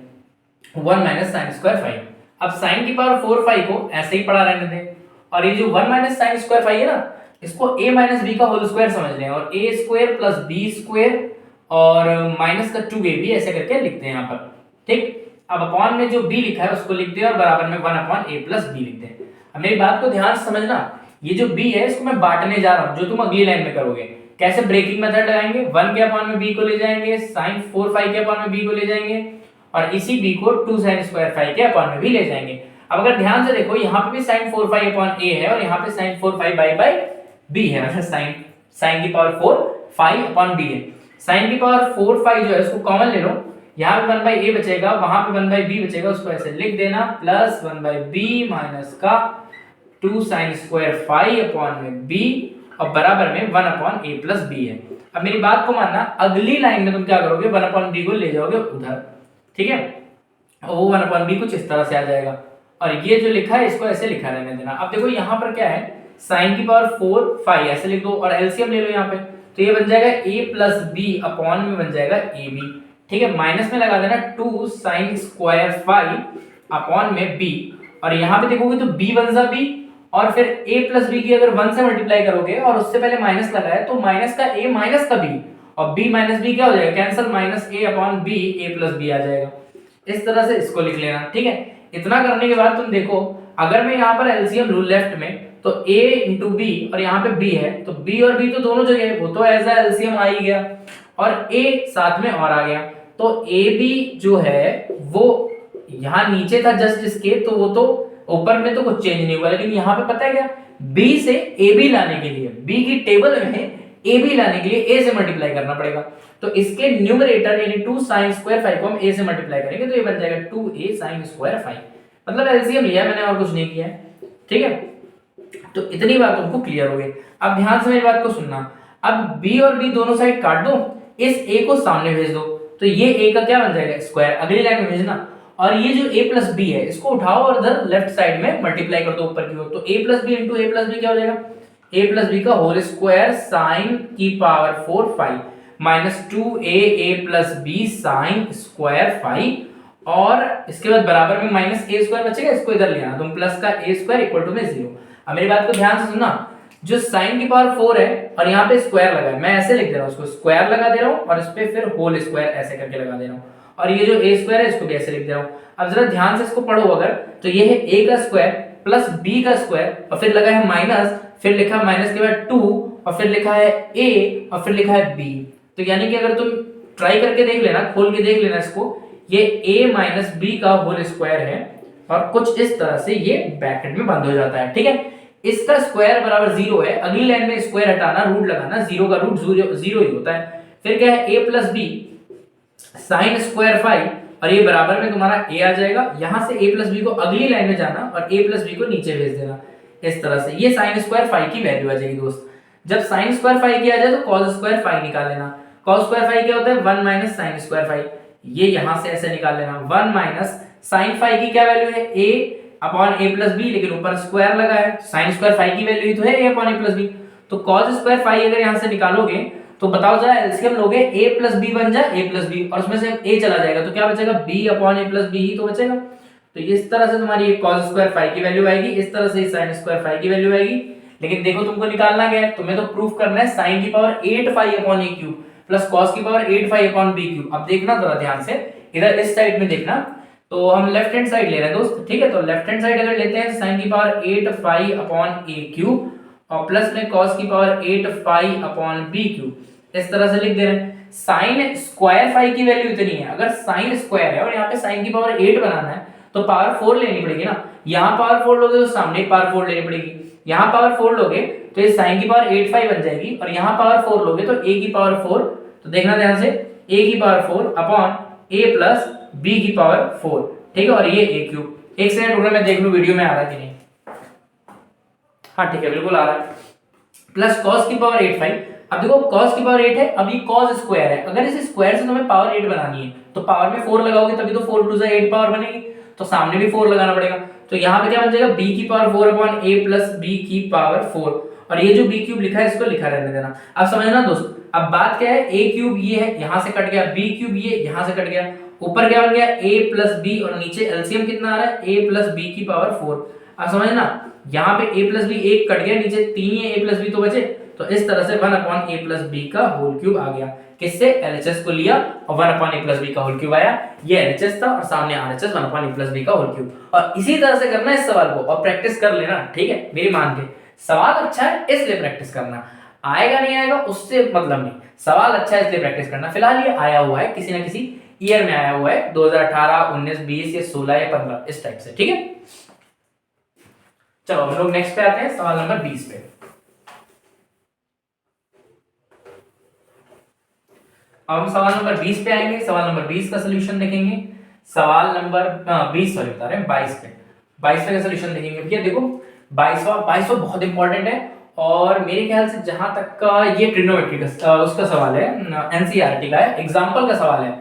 A: 1 माइनस साइन स्क्वायर फाई। अब साइन की पावर 4 फाई को ऐसे ही पड़ा रहने दें, और ये जो 1 माइनस साइन स्क्वायर फाई है ना, इसको a माइनस b का होल स्क्वायर समझ लें, और a square plus b square और माइनस का 2ab ऐसे करके लिखते हैं यहाँ पर, ठीक। अब अपॉन में जो b लिखा है उसको लिख दें, और बराबर में 1 अपॉन a प्लस b लिख दें। अब मेरी बात को ध्यान से समझना, ये जो b है इसको मैं बांटने जा रहा हूँ, जो तुम अगली लाइन में करोगे। कैसे, ब्रेकिंग मेथड लगाएंगे, 1 के अपॉन में b को ले जाएंगे, sin 4 फाई के अपॉन में b को ले जाएंगे, और इसी b को 2 sin स्क्वायर फाई के अपॉन में भी ले जाएंगे। अब अगर ध्यान से देखो, यहाँ पे भी sin 4 फाई अपॉन a है, और यहाँ पे sin 4 फाई बाय b है, मतलब sin की पावर 4 फाई अपॉन b है। sin की पावर 4 फाई जो है उसको कॉमन ले लो, यहाँ पे 1 बाई a बचेगा, वहां पे 1 बाई b बचेगा, उसको ऐसे लिख देना, प्लस 1 बाई b माइनस का 2 sin स्क्वायर फाई अपॉन में b, और बराबर में 1 अपॉन a प्लस b है। अब मेरी बात को मानना, अगली लाइन में तुम क्या करोगे, 1 अपॉन b को ले जाओगे उधर, ठीक है, और वो 1 अपॉन b कुछ इस तरह से आ जाएगा, और ये जो लिखा है इसको ऐसे लिखा रहने देना। अब देखो यहाँ पर क्या है, साइन की पावर 4 फाई ऐसे लिख दो, और एलसीएम ले लो यहाँ पे, तो ये बन जाएगा a प्लस b अपॉन में बन जाएगा ab, ठीक है। माइनस में लगा देना 2 sin स्क्वायर फाई अपॉन में b, और यहाँ पे देखोगे तो b वन जा b, और फिर a प्लस b की अगर 1 से मल्टीप्लाई करोगे और उससे पहले माइनस लगाए तो माइनस का a माइनस का b, और b माइनस b क्या हो जाएगा, cancel, minus a upon b a plus b आ जाएगा। इस तरह से इसको लिख लेना, ठीक है। इतना करने के बाद तुम देखो, अगर मैं यहाँ पर एलसीएम लूं लेफ्ट में, तो a इंटू b, और यहाँ पे b है, तो b और b तो दोनों जगह है, वो तो एज अ एलसीएम आ ही गया, और a साथ में और आ गया, तो ab जो है वो यहाँ नीचे था जस्ट इसके, तो वो तो ऊपर में तो कुछ चेंज नहीं हुआ, लेकिन यहाँ पे पता है क्या, b से ab लाने के लिए, b की टेबल में ab लाने के लिए a से मल्टीप्लाई करना पड़ेगा, तो इसके न्यूमरेटर यानी 2 sin स्क्वायर फाई को हम a से मल्टीप्लाई करेंगे, तो ये बन जाएगा 2a sin स्क्वायर फाई, मतलब एलसीएम लिया मैंने और कुछ नहीं किया है, ठीक है। तो इतनी बात तुमको क्लियर हो गई। अब ध्यान से मेरी बात को सुनना, अब b और b दोनों साइड काट दो, इस a को सामने भेज दो, तो ये a का क्या बन जाएगा, स्क्वायर, अगली लाइन में भेजना, और ये जो a प्लस b है इसको उठाओ और इधर लेफ्ट साइड में मल्टीप्लाई कर दो ऊपर की ओर, तो a plus B into a plus B क्या हो जाएगा, a प्लस बी का होल स्क्वायर साइन की power 4 phi minus 2a plus B sine square phi, और इसके बाद बराबर में माइनस a स्क्वायर बचेगा, इसको इधर ले आना तुम, प्लस का a स्क्वायर इक्वल टू में 0। अब मेरी बात को ध्यान से सुनना, जो साइन की पावर 4 है और यहाँ पे स्क्वायर लगा है, मैं ऐसे लिख दे रहा हूँ, उसको स्क्वायर लगा दे रहा हूँ और इस पे फिर होल स्क्वायर ऐसे करके लगा दे रहा हूँ, और ये जो ए स्क्वायर है इसको भी ऐसे लिख दे रहा हूँ। अब जरा ध्यान से इसको पढ़ो अगर, तो ये है ए का स्क्वायर प्लस बी का स्क्वायर और फिर लगा है माइनस, फिर लिखा माइनस के बाद 2 और फिर लिखा है ए और फिर लिखा है बी। तो यानी कि अगर तुम ट्राई करके देख लेना, खोल के देख लेना इसको, ये a माइनस बी का होल स्क्वायर है और कुछ इस तरह से ये ब्रैकेट में बंद हो जाता है, ठीक है। इसका स्क्वायर बराबर 0 है, अगली लाइन में स्क्वायर हटाना, रूट लगाना, 0 का रूट 0 ही होता है। फिर क्या है a plus B sine square 5 और ये बराबर में तुम्हारा a आ जाएगा, यहां से a प्लस बी को अगली लाइन में जाना और a प्लस बी को नीचे भेज देना, इस तरह से ये साइन स्क्वायर 5 की वैल्यू आ जाएगी दोस्त। जब साइन स्क्वायर 5 की आ जाए तो कॉस स्क्वायर 5 निकाल लेना। कॉस स्क्वायर 5 क्या होता है 1 माइनस साइन स्क्वायर 5, ये यहां से ऐसे निकाल लेना। 1 माइनस साइन 5 की क्या वैल्यू है a upon a plus B, लेकिन ऊपर स्क्वायर लगा है, साइन स्क्वायर 5 की वैल्यू ही तो है a upon a plus B. तो कॉस स्क्वायर 5 अगर यहां से निकालोगे तो बताओ जरा एलसीएम लोगे, a प्लस बी बन जाए a प्लस बी और उसमें से a चला जाएगा तो क्या बचेगा b upon a plus B ही तो बचेगा। तो इस तरह से तुम्हारी कॉस स्क्वायर 5 की वैल्यू आएगी, इस तरह से साइन स्क्वायर 5 की वैल्यू आएगी। लेकिन देखो तुमको निकालना क्या है, तुम्हें तो प्रूफ करना है साइन की power 8 phi upon a cube plus cos की power 8 phi upon b cube. अब देखना जरा ध्यान से, इधर इस साइड में देखना, तो हम लेफ्ट हैंड साइड ले रहे हैं दोस्त, ठीक है। तो लेफ्ट हैंड साइड अगर लेते हैं साइन की power 8 phi upon a cube और प्लस में cos की power 8 phi upon b cube, इस तरह से लिख दे रहे हैं। साइन स्क्वायर फाई की वैल्यू इतनी है, अगर साइन स्क्वायर है और यहाँ पे साइन की पावर 8 बनाना है तो पावर 4 लेनी पड़ेगी ना, यहाँ पावर 4 लोगे तो सामने पावर 4 लेनी पड़ेगी, यहाँ पावर 4 लोगे तो ये साइन की पावर 8 फाई बन जाएगी और यहाँ पावर 4 लोगे तो a की पावर 4, तो देखना ध्यान से a की power 4 upon a plus b की पावर 4, ठीक है, और ये a क्यूब। एक सेकंड रुकना, मैं देख लूं वीडियो में आ रहा है कि नहीं। हाँ ठीक है, बिल्कुल आ रहा है। प्लस cos की पावर 8 फाई, अब देखो cos की पावर 8 है, अब ये cos स्क्वायर है, अगर इस स्क्वायर से तुम्हें पावर 8 बनानी है तो पावर में 4 लगाओगे तभी तो 4 टू 8 पावर बनेगी, तो सामने भी 4 लगाना पड़ेगा। तो यहाँ पे क्या बन जाएगा b की power 4 upon a plus b की पावर 4, और ये जो b क्यूब लिखा है इसको लिखा रहने देना। अब समझना दोस्त, अब बात क्या है, a क्यूब ये है यहाँ से कट गया, b क्यूब ये यहाँ से कट गया, ऊपर क्या बन गया a प्लस b और नीचे एलसीएम कितना आ रहा है a प्लस b की पावर 4। अब समझना यहाँ पे a प्लस बी एक कट गया, नीचे 3 ही a प्लस बी तो बचे, तो इस तरह से 1 अपॉन a प्लस बी का होल क्यूब आ गया। किससे, एलएचएस को लिया और 1 अपॉन a प्लस बी का होल क्यूब आया, ये एलएचएस था और सामने RHS 1 upon a plus B का होल क्यूब। और इसी तरह से करना है इस सवाल को और प्रैक्टिस कर लेना, ठीक है, मेरी मान के। सवाल अच्छा है इसलिए प्रैक्टिस करना, आएगा नहीं आएगा उससे मतलब नहीं, सवाल अच्छा है इसलिए प्रैक्टिस करना। फिलहाल ये आया हुआ है किसी ना किसी ईयर में आया हुआ है, 2018, 19, 20 या 16 या 15 इस टाइप से, ठीक है। चलो हम लोग नेक्स्ट पे आते हैं, सवाल नंबर 20 पे। अब हम सवाल नंबर 20 पे आएंगे, सवाल नंबर 20 का सॉल्यूशन देखेंगे। सवाल नंबर 20 सॉरी बता रहे हैं 22 पे, 22 पे का सॉल्यूशन देखेंगे। भैया देखो 22वां बहुत इंपॉर्टेंट है और मेरे ख्याल से जहां तक का ये ट्रिग्नोमेट्री का उसका सवाल है, एनसीईआरटी का है, एग्जांपल का सवाल है,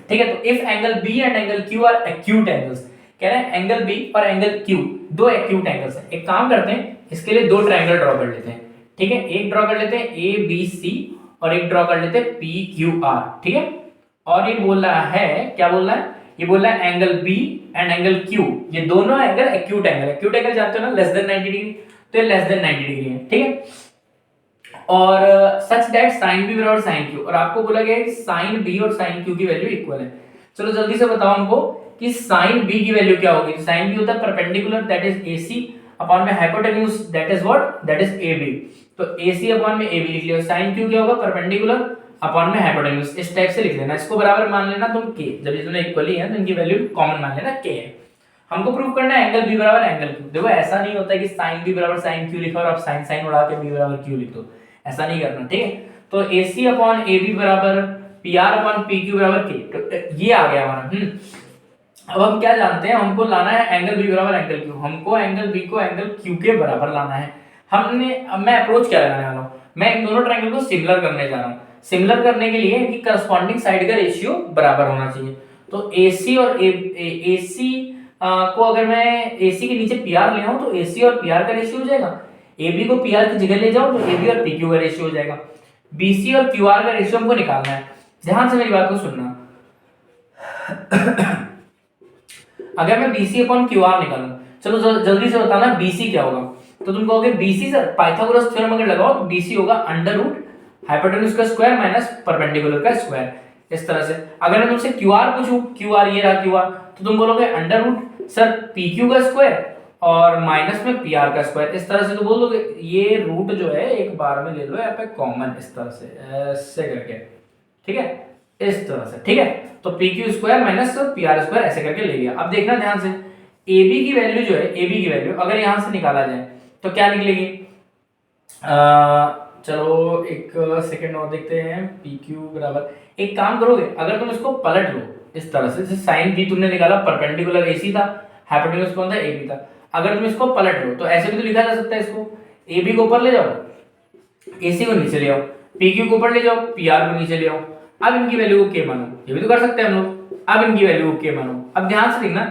A: ठीक है। तो if angle B and angle Q are acute angles, कह रहे हैं एंगल बी और एंगल क्यू दो एक्यूट एंगल्स हैं। एक काम करते हैं, इसके लिए दो ट्रायंगल ड्रॉ कर लेते हैं, ठीक है। एक ड्रॉ कर लेते हैं ए बी सी और एक ड्रॉ कर लेते हैं पी क्यू आर, ठीक है। और ये बोल रहा है, क्या बोल रहा है, ये बोल रहा है angle B and angle Q, ये दोनों angle acute angle, acute angle जानते हो ना, लेस देन 90 डिग्री, तो ये लेस देन 90 डिग्री है, ठीक है। और सच दैट साइन बी बराबर साइन क्यू, और आपको बोला गया है कि साइन बी और साइन क्यू की वैल्यू इक्वल है। चलो जल्दी से बताओ हमको कि साइन बी की वैल्यू क्या होगी। तो साइन बी होता है perpendicular that is AC upon में hypotenuse that is what, that is AB, तो एसी अपॉन में एबी लिख लिया। साइन क्यू क्या होगा, परपेंडिकुलर अपॉन में हाइपोटेन्यूज, इस टाइप से लिख लेना। इसको बराबर मान लेना तुम के, जब ये दोनों इक्वली है तो इनकी वैल्यू कॉमन मान लेना के है। हमको प्रूव करना है एंगल बी बराबर एंगल क्यू। देखो ऐसा नहीं होता कि साइन बी बराबर साइन क्यू लिखा और आप साइन साइन उड़ा के बी बराबर क्यू लिख दो, ऐसा नहीं करना, ठीक है। तो AC अपॉन AB बराबर PR अपॉन PQ बराबर K, तो ये आ गया हमारा। अब हम क्या जानते हैं, हमको लाना है एंगल B बराबर एंगल Q, हमको एंगल B को एंगल Q के बराबर लाना है। हमने, अब मैं अप्रोच क्या लगाने वाला हूँ, मैं इन दोनों ट्रायंगल को सिमिलर करने जा रहा हूँ। सिमिलर करने के लिए इनकी करस्पॉन्डिंग साइड का रेशियो बराबर होना चाहिए। तो AC और AC को अगर मैं AC के नीचे PR ले आऊं तो AC और PR का रेशियो हो जाएगा, AB को PR की जगह ले जाओ तो AB और PQ का रेशियो हो जाएगा। BC और QR का रेशियो हमको निकालना है। ध्यान से मेरी बात को सुनना। अगर मैं BC अपॉन QR निकालूं, चलो जल्दी से बताना BC क्या होगा। तो तुम कहोगे BC सर पाइथागोरस थ्योरम अगर लगाओ तो BC होगा अंडर रूट हाइपोटेन्यूज का स्क्वायर माइनस परपेंडिकुलर का स्क्वायर, इस तरह से। अगर मैं तुमसे QR पूछूं, QR ये रहा QR, तो तुम बोलोगे अंडर रूट सर PQ का स्क्वायर और माइनस में PR का स्क्वायर, इस तरह से। तो बोल दोगे ये रूट जो है एक बार में ले लो यहाँ पे कॉमन, इस तरह से ऐसे करके, ठीक है, इस तरह से, ठीक है। तो PQ square minus PR square ऐसे करके ले लिया। अब देखना ध्यान से, AB की वैल्यू जो है, AB की वैल्यू अगर यहां से निकाला जाए तो क्या निकलेगी? चलो एक सेकंड और देखते हैं। PQ बराबर, एक काम करोगे अगर तुम इसको पलट लो इस तरह से, जैसे साइन B तुमने निकाला, परपेंडिकुलर AC था, हाइपोटेन्यूज कौन था? AB था। अगर तुम इसको पलट लो तो ऐसे भी तो लिखा जा सकता है इसको, AB को ऊपर ले जाओ, AC को नीचे ले आओ, PQ को ऊपर ले जाओ, PR को नीचे ले आओ। अब इनकी वैल्यू को K मानो, ये भी तो कर सकते हैं हम लोग। अब इनकी वैल्यू को K मानो। अब ध्यान से देखना,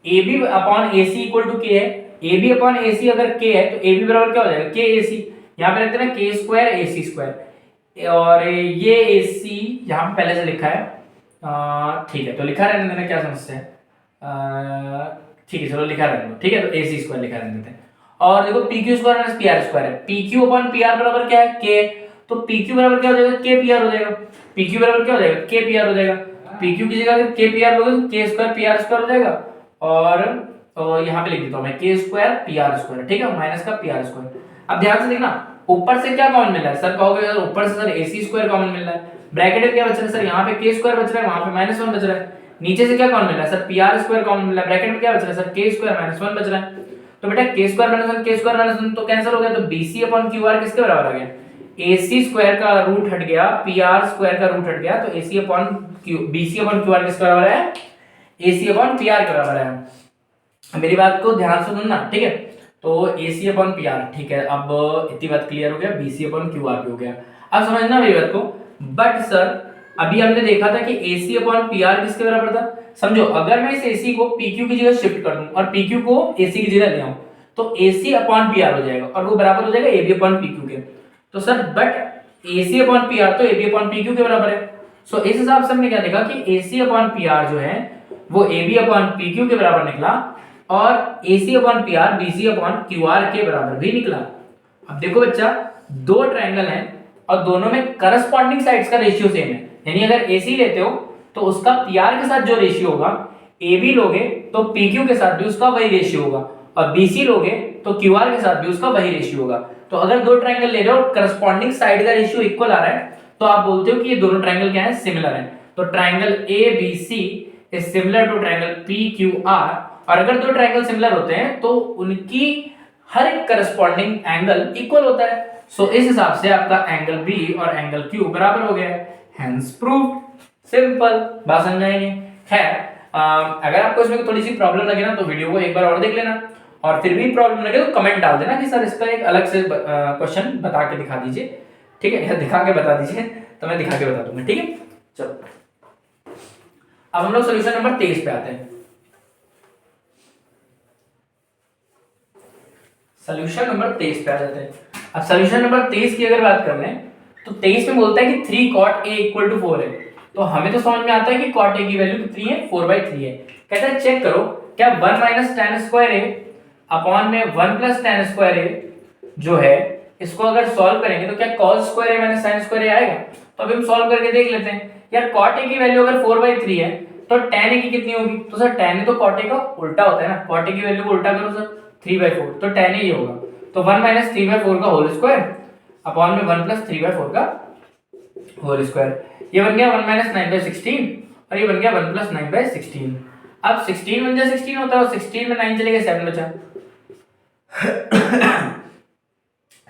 A: AB upon AC equal to K है, AB अपॉन AC अगर K है तो AB बराबर क्या हो जाएगा? KAC। यहाँ पे रखते हैं K स्क्वायर AC स्क्वायर, और ये AC यहाँ पे पहले से लिखा है, ठीक है, तो लिखा रहने देना, क्या समस्या है? ठीक है चलो लिखा रहने दो, ठीक है, तो AC स्क्वायर लिखा रहने देते हैं। और देखो PQ square minus PR square है, PQ अपॉन PR बराबर क्या है? K, तो PQ बराबर क्या हो जाएगा? KPR हो जाएगा। PQ बराबर क्या हो जाएगा? KPR हो जाएगा। PQ की जगह KPR लोगे तो K स्क्वायर PR स्क्वायर हो जाएगा, और यहाँ पे लिख देता हूँ मैं K स्क्वायर PR स्क्वायर, ठीक है, माइनस का PR स्क्वायर। अब ध्यान से देखना, ऊपर से क्या कॉमन मिल रहा है? सर कहोगे यार ऊपर से सर AC स्क्वायर कॉमन मिल रहा है, ब्रैकेट में क्या बच रहा है? सर यहाँ पे K स्क्वायर बच रहा है, वहां पे -1 बच रहा है। नीचे से क्या कॉमन मिल रहा है? सर PR स्क्वायर कॉमन मिल रहा है, ब्रैकेट में क्या बच रहा है? सर K स्क्वायर -1 बच रहा है। तो बेटा K स्क्वायर -1 K स्क्वायर -1 तो कैंसिल हो गया, तो BC अपॉन QR किसके बराबर आ गया? AC स्क्वायर का रूट हट गया, PR स्क्वायर का रूट हट गया, तो AC upon BC upon QR किसके बराबर है? AC अपॉन PR के बराबर है। मेरी बात को ध्यान से सुनना, ठीक है। तो AC अपॉन PR, ठीक है, अब इतनी बात क्लियर हो गया, BC अपॉन QR भी हो गया। अब समझना मेरी बात को। बट सर अभी हमने देखा था कि AC अपॉन PR किसके बराबर था? समझो अगर मैं इस AC को PQ की जगह शिफ्ट कर दूं और PQ को AC की जगह ले आऊं तो AC अपॉन PR हो जाएगा, और वो बराबर हो जाएगा AB अपॉन PQ के। तो sir but AC upon PR तो AB अपॉन PQ के बराबर है। सो इस हिसाब से हमने क्या देखा कि AC अपॉन PR जो है वो AB अपॉन PQ के बराबर निकला, और AC upon PR BC upon QR के बराबर भी निकला। अब देखो बच्चा, दो ट्रायंगल हैं और दोनों में करस्पॉन्डिंग साइड्स का रेशियो सेम है, यानी अगर AC लेते हो तो उसका PR के साथ जो रेशियो होगा, AB लोगे तो PQ के साथ भी उसका वही रेशियो होगा, और BC लोगे तो QR के साथ भी उसका वही रेशियो होगा। तो अगर दो ट्रायंगल ले रहे हो करस्पॉन्डिंग साइड का रेशियो इक्वल आ रहा है तो आप बोलते हो कि ये दोनों ट्रायंगल क्या है? सिमिलर है। तो triangle ABC is similar to triangle PQR, और अगर दो ट्रायंगल सिमिलर होते हैं तो उनकी हर एक करस्पॉन्डिंग एंगल इक्वल होता है। सो इस हिसाब से आपका एंगल B और एंगल Q बराबर हो गया है, हेंस प्रूव्ड। सिंपल बात समझ आएगी। खैर अगर आपको इसमें थोड़ी सी प्रॉब्लम लगे ना तो वीडियो को एक बार और देख लेना, और फिर भी प्रॉब्लम लगे तो कमेंट डाल देना कि सर इसका एक अलग से क्वेश्चन बता के दिखा दीजिए, ठीक है, या दिखा के बता दीजिए, तो मैं दिखा के बता दूंगा, ठीक है। चलो अब हम लोग सोल्यूशन नंबर 23 पे आते हैं। सोल्यूशन नंबर 23 पे आ जाते हैं। अब सोल्यूशन नंबर 23 की अगर बात कर लें तो 23 में बोलता है कि 3 cot A इक्वल टू 4 है। तो हमें तो समझ में आता है कि cot A की वैल्यू कितनी है? 4/3 है। कहता है चेक करो क्या 1 minus tan square A upon में 1 प्लस tan स्क्वायर A जो है, इसको अगर सॉल्व करेंगे तो क्या cos square A minus sin square A आएगा? तो अभी हम सॉल्व करके देख लेते हैं। यार cot A की वैल्यू अगर 4/3 है तो tan A की कितनी होगी? तो सर tan A तो cot A का उल्टा होता है ना, cot A की वैल्यू को उल्टा करो सर, 3/4, तो tan A ये होगा। तो 1 माइनस 3/4 का होल स्क्वायर अपॉन में 1 प्लस 3/4 का होल स्क्वायर, ये बन गया 1 माइनस 9/16, और ये बन गया 1 प्लस 9/16। अब 16 1 16 होता है, और 16 में 9 चले गए, 7 बचा।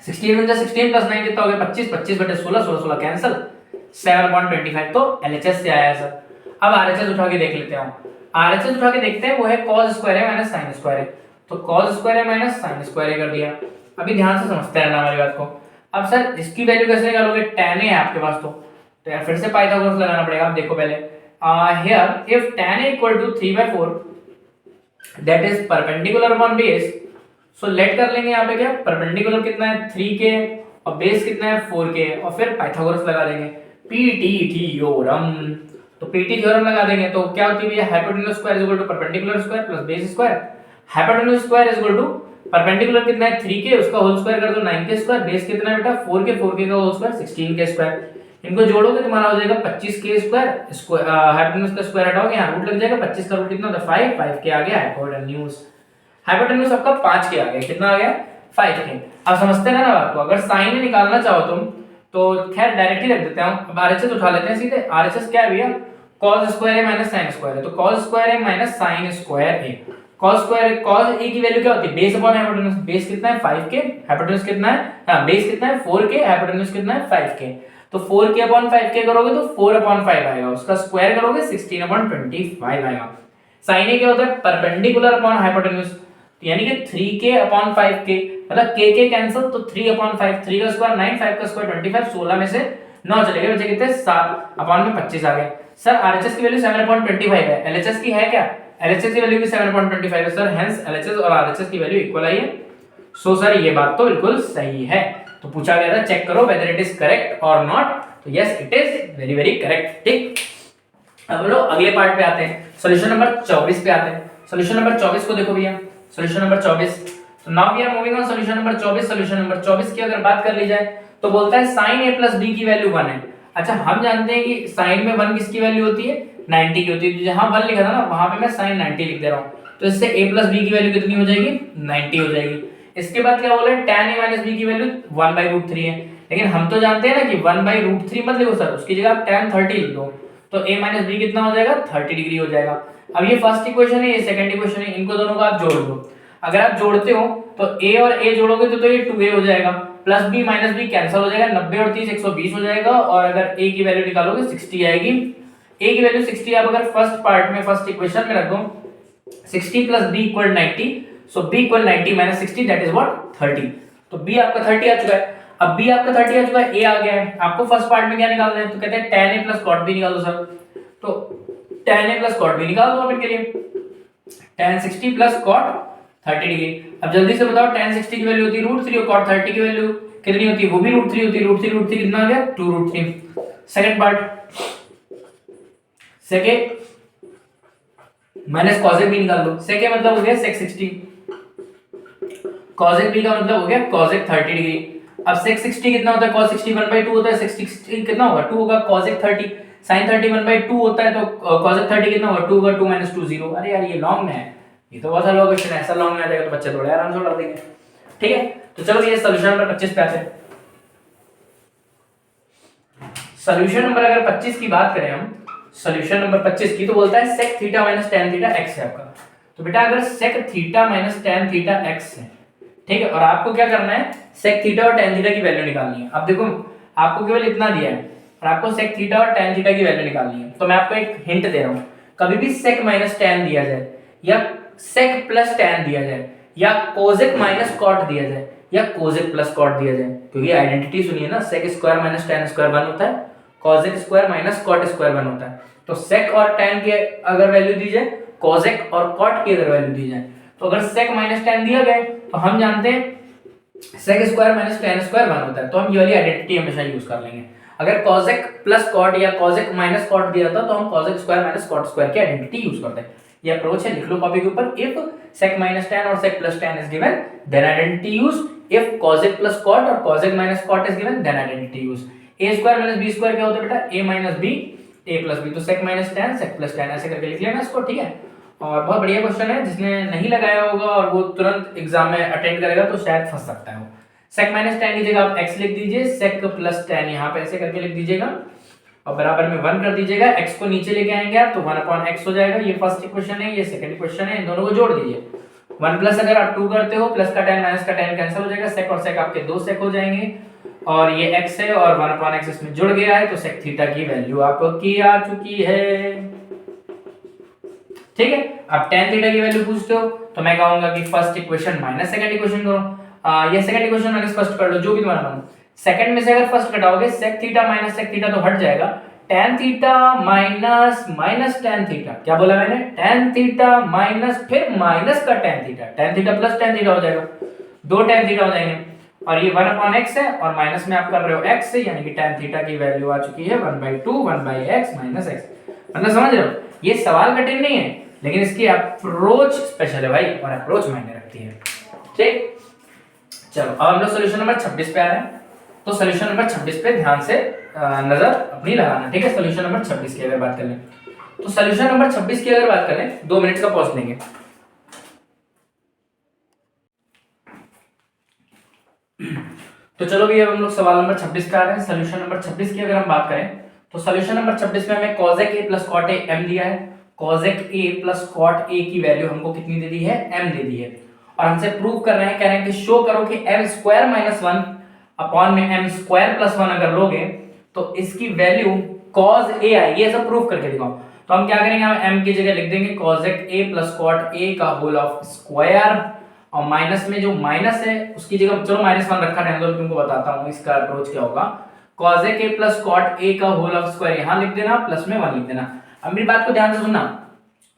A: 16 1 16 प्लस 9 कितना हो गया? 25, 25/16, 16 16 कैंसिल, 7/25, तो LHS से आया सर। अब RHS उठा के देख लेते हैं। RHS उठा के देखते हैं, वो है cos स्क्वायर है माइनस sin स्क्वायर है, तो cos स्क्वायर है माइनस sin स्क्वायर है कर दिया। अभी ध्यान से समझते रहना हमारी बात को। अब सर इसकी वैल्यू कैसे निकालोगे? tan A है आपके पास, तो यार फिर से पाइथागोरस लगाना पड़ेगा। आप देखो पहले, here if tan A equal to 3/4 that is perpendicular upon base, so let कर लेंगे यहाँ पे क्या, परपेंडिकुलर कितना है 3k और बेस कितना है 4k, और फिर पाइथागोरस लगा देंगे, PT थ्योरम। तो PT थ्योरम लगा देंगे तो क्या होती है? Hypotenuse square is equal to perpendicular square plus base square, hypotenuse square is equal to perpendicular कितना है 3k, उसका होल स्क्वायर कर दो 9k स्क्वायर, बेस कितना है बेटा 4k, 4k का होल स्क्वायर 16k स्क्वायर। इनको जोड़ोगे तुम्हारा हो जाएगा 25k स्क्वायर, हाइपोटेन्यूज का स्क्वायर हटाओगे यहाँ रूट लग जाएगा, 25 का रूट कितना होता है 5, 5k आ गया हाइपोटेन्यूज। हाइपोटेन्यूज आपका 5k आ गया, कितना आ गया 5k। अब समझते हैं ना बात को, अगर साइन में निकालना चाहो तुम तो खैर डायरेक्टली रख देते हैं, अब आरएचएस उठा लेते हैं सीधे। आरएचएस क्या है भैया, cos स्क्वायर है माइनस sin स्क्वायर है, तो cos स्क्वायर है माइनस sin स्क्वायर है। cos स्क्वायर cos a की वैल्यू क्या होती है, बेस अपॉन हाइपोटेन्यूज, बेस कितना है 5k, हाइपोटेन्यूज कितना है, हां बेस कितना है 4k, हाइपोटेन्यूज कितना है 5k, तो 4k अपॉन 5k करोगे तो 4 अपॉन 5 आएगा, उसका स्क्वायर करोगे 16 अपॉन 25 आएगा। sin a क्या होता है परपेंडिकुलर अपॉन हाइपोटेन्यूज, यानी कि 3k अपॉन 5k, मतलब k k कैंसिल, तो 3 अपॉन 5, 3 का स्क्वायर 9, 5 का स्क्वायर 25, 16 में से 9 चले गए, बचे कितने 7 अपॉन में 25 आ गए। सर आरएचएस की वैल्यू 7.25 है, एलएचएस की है क्या, एलएचएस की वैल्यू भी 7.25 है सर, हेंस एलएचएस और आरएचएस की वैल्यू इक्वल आई है। सो सर ये बात तो बिल्कुल सही है, तो पूछा गया था चेक करो वेदर इट इज करेक्ट और नॉट, तो yes it is very very correct. ठीक, अब हम लोग अगले पार्ट पे आते हैं, सॉल्यूशन नंबर 24 पे आते हैं। सॉल्यूशन नंबर 24 को देखो भैया, सॉल्यूशन नंबर 24, तो now we are moving on solution number 24। Solution number 24 की अगर बात कर ली जाए तो बोलता है sin a plus b की वैल्यू 1 है। अच्छा हम जानते हैं कि sin में 1 किसकी वैल्यू होती है 90 की होती है, जहां 1 लिखा था ना वहां पे मैं sin 90 लिख दे रहा हूं, तो इससे a plus b की वैल्यू कितनी हो जाएगी 90 हो जाएगी। इसके बाद क्या बोला है tan a minus b की वैल्यू 1/√3 है, लेकिन हम तो जानते हैं ना कि 1/√3 मत लिखो सर, उसकी जगह आप tan 30 लिख दो, तो a minus b कितना हो जाएगा 30 डिग्री हो जाएगा। अब ये फर्स्ट इक्वेशन है, ये सेकंड इक्वेशन है, इनको दोनों को आप जोड़ दो, अगर आप जोड़ते हो तो a और a जोड़ोगे तो ये 2a हो जाएगा, plus b minus b cancel हो जाएगा, 90 और 30 120 हो जाएगा, और अगर a की वैल्यू निकालोगे 60 आएगी। a की वैल्यू 60 आप अगर फर्स्ट पार्ट में फर्स्ट इक्वेशन में रख दो 60 plus b equal 90, so b equal 90 minus 60 that is what 30, तो b आपका 30 आ चुका है। अब b आपका 30 आ चुका है, a आ गया है, आपको फर्स्ट पार्ट में क्या निकालना है, तो कहते हैं tan a plus cot b निकाल दो सर, तो tan a plus cot b निकाल दो आप इनके लिए, tan 60 प्लस cot 30 डिग्री। अब जल्दी से बताओ tan 60 की वैल्यू होती है √3 और cot 30 की वैल्यू कितनी होती है, वो भी √3 होती है, √3 कितना आ गया 2√3। Second part, sec minus cosec b निकाल लो, सेक मतलब हो गया sec 60, cosec b का मतलब हो गया cosec 30 डिग्री। अब sec 60 कितना होता है, cos 60 1/2 होता है, sec 60 कितना होगा 2 होगा, cosec 30 sin 30 1/2 होता है, तो cosec 30 कितना होगा 2 होगा, 2 - 2 0। अरे यार ये लॉन्ग में है, ये तो बहुत सारा क्वेश्चन है, ऐसा लॉन्ग में आ जाएगा तो बच्चे थोड़े आराम से उड़ा देंगे। ठीक है, तो चलो ये सॉल्यूशन नंबर 25 पे आते हैं। सॉल्यूशन नंबर अगर 25 की बात करें हम, सॉल्यूशन नंबर 25 की, तो बोलता है sec theta minus tan theta x है आपका, तो बेटा अगर sec theta minus tan theta x है, ठीक है, और आपको क्या करना है sec थीटा और tan थीटा की वैल्यू निकालनी है। अब देखो आपको केवल इतना दिया है और आपको sec थीटा और tan थीटा की वैल्यू निकालनी है, तो मैं आपको एक हिंट दे रहा हूं, कभी भी sec माइनस tan दिया जाए या sec प्लस tan दिया जाए या cosec माइनस cot दिया जाए या cosec प्लस cot दिया जाए, क्योंकि आइडेंटिटी सुनिए ना, sec square minus tan square 1 होता है, cosec square minus cot square 1 होता है, तो sec और tan की अगर वैल्यू दी जाए, cosec और cot की अगर वैल्यू दी जाए, तो अगर sec माइनस tan दिया गया तो हम जानते हैं sec square minus tan square 1 होता है, तो हम ये वाली आइडेंटिटी हमेशा यूज कर लेंगे। अगर cosec प्लस cot या cosec माइनस cot दिया था तो हम cosec square minus cot square की आइडेंटिटी यूज करते हैं। ये अप्रोच है, लिख लो कॉपी के ऊपर, इफ sec माइनस tan और sec plus tan is given then identity use, if cosec plus cot और cosec minus cot is given then identity use. a square minus b square क्या होता है बेटा, a minus b, a plus b, तो sec minus tan sec plus tan ऐसे करके लिख लेना इसको। ठीक है, और बहुत बढ़िया क्वेश्चन है, जिसने नहीं लगाया होगा और वो तुरंत एग्जाम में अटेंड करेगा तो शायद फंस सकता है वो। sec माइनस tan की जगह आप x लिख दीजिए, sec प्लस tan यहाँ पे ऐसे करके लिख दीजिएगा और बराबर में 1 कर दीजिएगा, x को नीचे लेके आएंगे आप तो 1/x हो जाएगा। ये फर्स्ट इक्वेशन है, ये सेकंड इक्वेशन है, इन दोनों को जोड़ दीजिए। 1 प्लस अगर आप 2 करते हो, प्लस का tan माइनस का tan कैंसिल हो जाएगा, sec और sec आपके 2 sec हो जाएंगे, और ये x है और 1/x इसमें जुड़ गया है, तो sec थीटा की वैल्यू आपकी आ चुकी है। ठीक है, अब tan थीटा की वैल्यू पूछते हो तो मैं कहूंगा कि first equation minus second equation करो, ये सेकंड इक्वेशन माइनस फर्स्ट कर लो, जो भी तुम्हारा मन। सेकंड में से अगर फर्स्ट घटाओगे sec theta minus sec theta तो हट जाएगा, tan theta minus minus tan theta, क्या बोला मैंने, tan थीटा माइनस फिर माइनस का tan theta plus tan theta हो जाएगा, 2 tan थीटा हो जाएंगे, और ये 1/x है और माइनस में आप कर रहे हो x से, यानी कि tan थीटा की वैल्यू आ चुकी है 1/2 1/x माइनस x। मतलब समझ रहे हो, ये सवाल कठिन नहीं है लेकिन इसकी अप्रोच स्पेशल है भाई, और अप्रोच मायने रखती है। ठीक, चलो अब हम लोग सोल्यूशन नंबर 26 पे आ रहे हैं। तो सोल्यूशन नंबर 26 पे ध्यान से नजर अपनी लगाना, ठीक है। सोल्यूशन नंबर 26 की अगर बात करें तो सोल्यूशन नंबर 26 की अगर बात करें 2 मिनट का पॉज लेंगे। तो चलो भी अब हम लोग सवाल नंबर 26 पे आ रहे हैं। सोल्यूशन नंबर 26 की अगर हम बात करें तो सोल्यूशन नंबर 26 में हमें cos a plus cot a m दिया है। cos a plus cot a की वैल्यू हमको कितनी दे दी है, m दे दी है। और हमसे प्रूव कर रहे हैं, कह रहे हैं कि शो करो कि m स्क्वायर माइनस 1 अपॉन में m स्क्वायर प्लस 1 अगर लोगे तो इसकी वैल्यू cos a आई, ये सब प्रूव करके दिखाओ। तो हम क्या करेंगे, हम m की जगह लिख देंगे cos a plus cot a का होल ऑफ स्क्वायर, और माइनस में जो माइनस है उसकी जगह चलो -1 रखा रहने दो, तुमको बताता हूं इसका अप्रोच क्या होगा। cos a plus cot a का होल ऑफ स्क्वायर यहां लिख देना, प्लस में 1 लिख देना। अब मेरी बात को ध्यान से सुनना,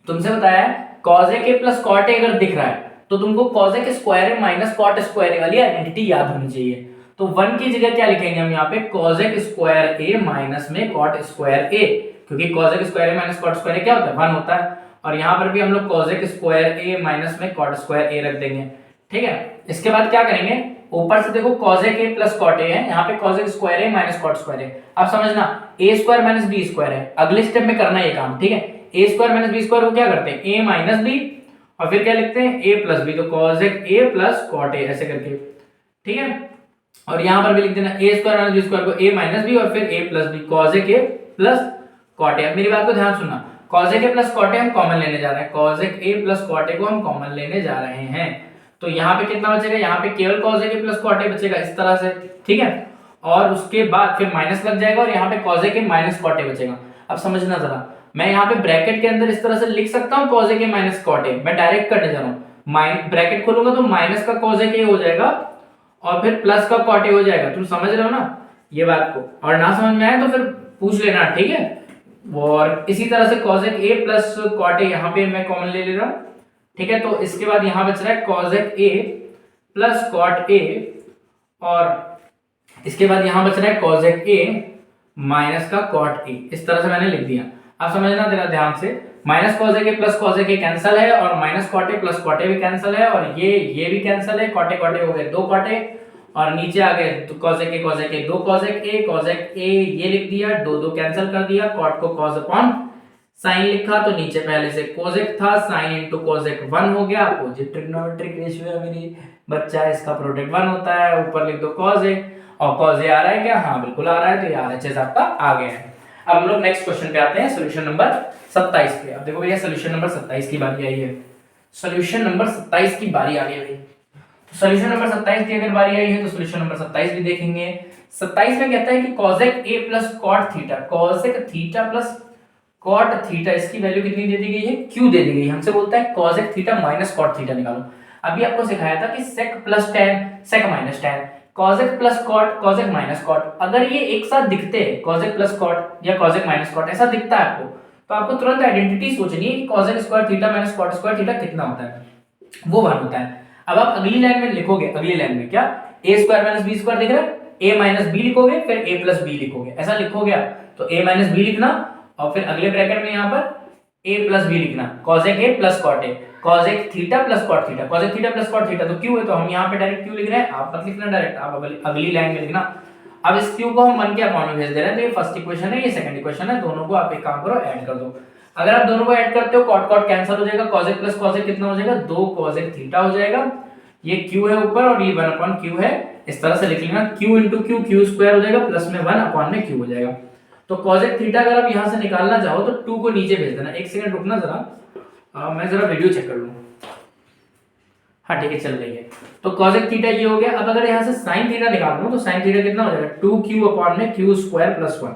A: तुमसे बताया है cos a plus cot a अगर दिख रहा है तो तुमको cos a के square a minus cot square a वाली आइडेंटिटी याद होनी चाहिए। तो 1 की जगह क्या लिखेंगे हम यहाँ पे, cos a square a minus में cot स्क्वायर a, क्योंकि cos a square a minus cot square a क्या होता है, 1 होता है। और यहाँ पर भी हम लोग cos a square a minus में cot स्क्वायर a रख देंगे, ठीक है। इसके बाद क्या करेंगे, ऊपर से देखो cos a plus cot a है, यहाँ पे cos a square a minus cot square a। अब समझना a square minus b square है, अगले स्टेप में करना ये काम, ठीक है। a square minus b square को क्या करते हैं, a माइनस b, और फिर क्या लिखते हैं a प्लस b, तो cos a plus cot a ऐसे करके, ठीक है। और यहाँ पर भी लिख देना a square minus b square को a माइनस b और फिर a plus b, cos a plus cot a। मेरी बात को ध्यान सुनना, cos a plus cot a हम कॉमन लेने जा रहे हैं, cos a plus cot a को हम कॉमन लेने जा रहे हैं। तो यहाँ पे कितना बचेगा, यहाँ पे केवल cos a plus cot a बचेगा इस तरह से, ठीक है। और उसके बाद फिर माइनस लग जाएगा और यहाँ पे cos a minus cot a बचेगा। अब समझना जरा, मैं यहाँ पे ब्रैकेट के अंदर इस तरह से लिख सकता हूँ cos a minus cot a, मैं डायरेक्ट करने जा रहा हूँ। ब्रैकेट खोलूंगा तो माइनस का cos a हो जाएगा और फिर प्लस का cot a हो जाएगा। तुम समझ रहे हो ना ये बात को, और ना समझ में आए तो फिर पूछ लेना, ठीक है। और इसी तरह से cos a plus cot a यहाँ पे मैं कॉमन ले रहा हूँ, ठीक है। तो इसके बाद यहाँ बच रहा है cos a plus cot a, और इसके बाद यहाँ बच रहा है cos a माइनस का cot a, इस तरह से मैंने लिख दिया। अब समझना जरा ध्यान से, minus cos a plus cos a cancel है और minus cot a plus cot a भी कैंसिल है, और ये भी कैंसिल है, cot a हो गए 2 cot a, और नीचे आ गए तो cos a 2 cos a ये लिख दिया, 2 कैंसिल कर दिया, cot को cos अपॉन साइन लिखा, तो नीचे पहले से cosec था, साइन इनटू cosec 1 हो गया। अपोजिट ट्रिग्नोमेट्रिक रेशियो है मेरी बच्चा, इसका प्रोडक्ट 1 होता है, ऊपर लिख दो cos a, और cos a आ रहा है क्या, हाँ बिल्कुल आ रहा है, तो ये RHS आपका आ गया है। अब हम लोग नेक्स्ट क्वेश्चन पे आते हैं, सॉल्यूशन नंबर 27 पे। अब देखो भैया सॉल्यूशन नंबर 27 की बारी आई है, सॉल्यूशन नंबर 27 की बारी आ गई भाई। सॉल्यूशन नंबर 27 की अगर बारी आई है तो सॉल्यूशन नंबर 27 भी देखेंगे। 27 में कहता है कि cosec a plus cot theta, cosec theta plus cot theta, इसकी वैल्यू कितनी दे दी गई है, q दे दी गई है। हमसे बोलता है cosec theta minus cot theta निकालो। अभी आपको सिखाया था कि sec plus tan, sec minus tan, cosec plus cot, cosec minus cot। अगर ये एक साथ दिखते हैं cosec प्लस cot या cosec माइनस cot ऐसा दिखता है आपको, तो आपको तुरंत आइडेंटिटी सोचनी है कि cosec square theta minus cot square theta कितना होता है, वो 1 होता है। अब आप अगली लाइन में लिखोगे, अगली लाइन में क्या, a square minus b square दिख रहा है, a माइनस b लिखोगे, फिर a प्लस b लिखोगे, ऐसा लिखोगे आप, तो a माइनस b लिखना, और फिर अगले ब्रैकेट में यहाँ पर a प्लस b लिखना, cosec a plus cot a, cosec theta plus cot theta, cosec theta plus cot theta तो q है, तो हम यहाँ पे डायरेक्ट q लिख रहे हैं, आप मत लिखना डायरेक्ट, आप अगली लाइन में लिखना। अब इस q को हम 1 के अपॉन में भेज दे रहे हैं, तो ये फर्स्ट इक्वेशन है, ये सेकंड इक्वेशन है, दोनों को आप एक काम करो ऐड कर दो। अगर आप दोनों को ऐड करते हो cot cot कैंसिल हो जाएगा, cosec प्लस cosec कितना हो जाएगा, 2 cosec थीटा हो जाएगा, ये q है ऊपर और ये 1 अपॉन q है, इस तरह से लिख लेना, q into q, q square हो जाएगा, प्लस में 1 अपॉन में q हो जाएगा। तो cosec थीटा अगर आप यहाँ से निकालना चाहो तो 2 को नीचे भेज देना। एक सेकंड रुकना जरा, मैं जरा वीडियो चेक कर लूँ। हाँ ठीक है, चल रही है। तो cosec थीटा ये हो गया। अब अगर यहाँ से sin थीटा निकाल लूँ तो sin थीटा कितना हो जाएगा, 2q अपॉन में q स्क्वायर प्लस 1।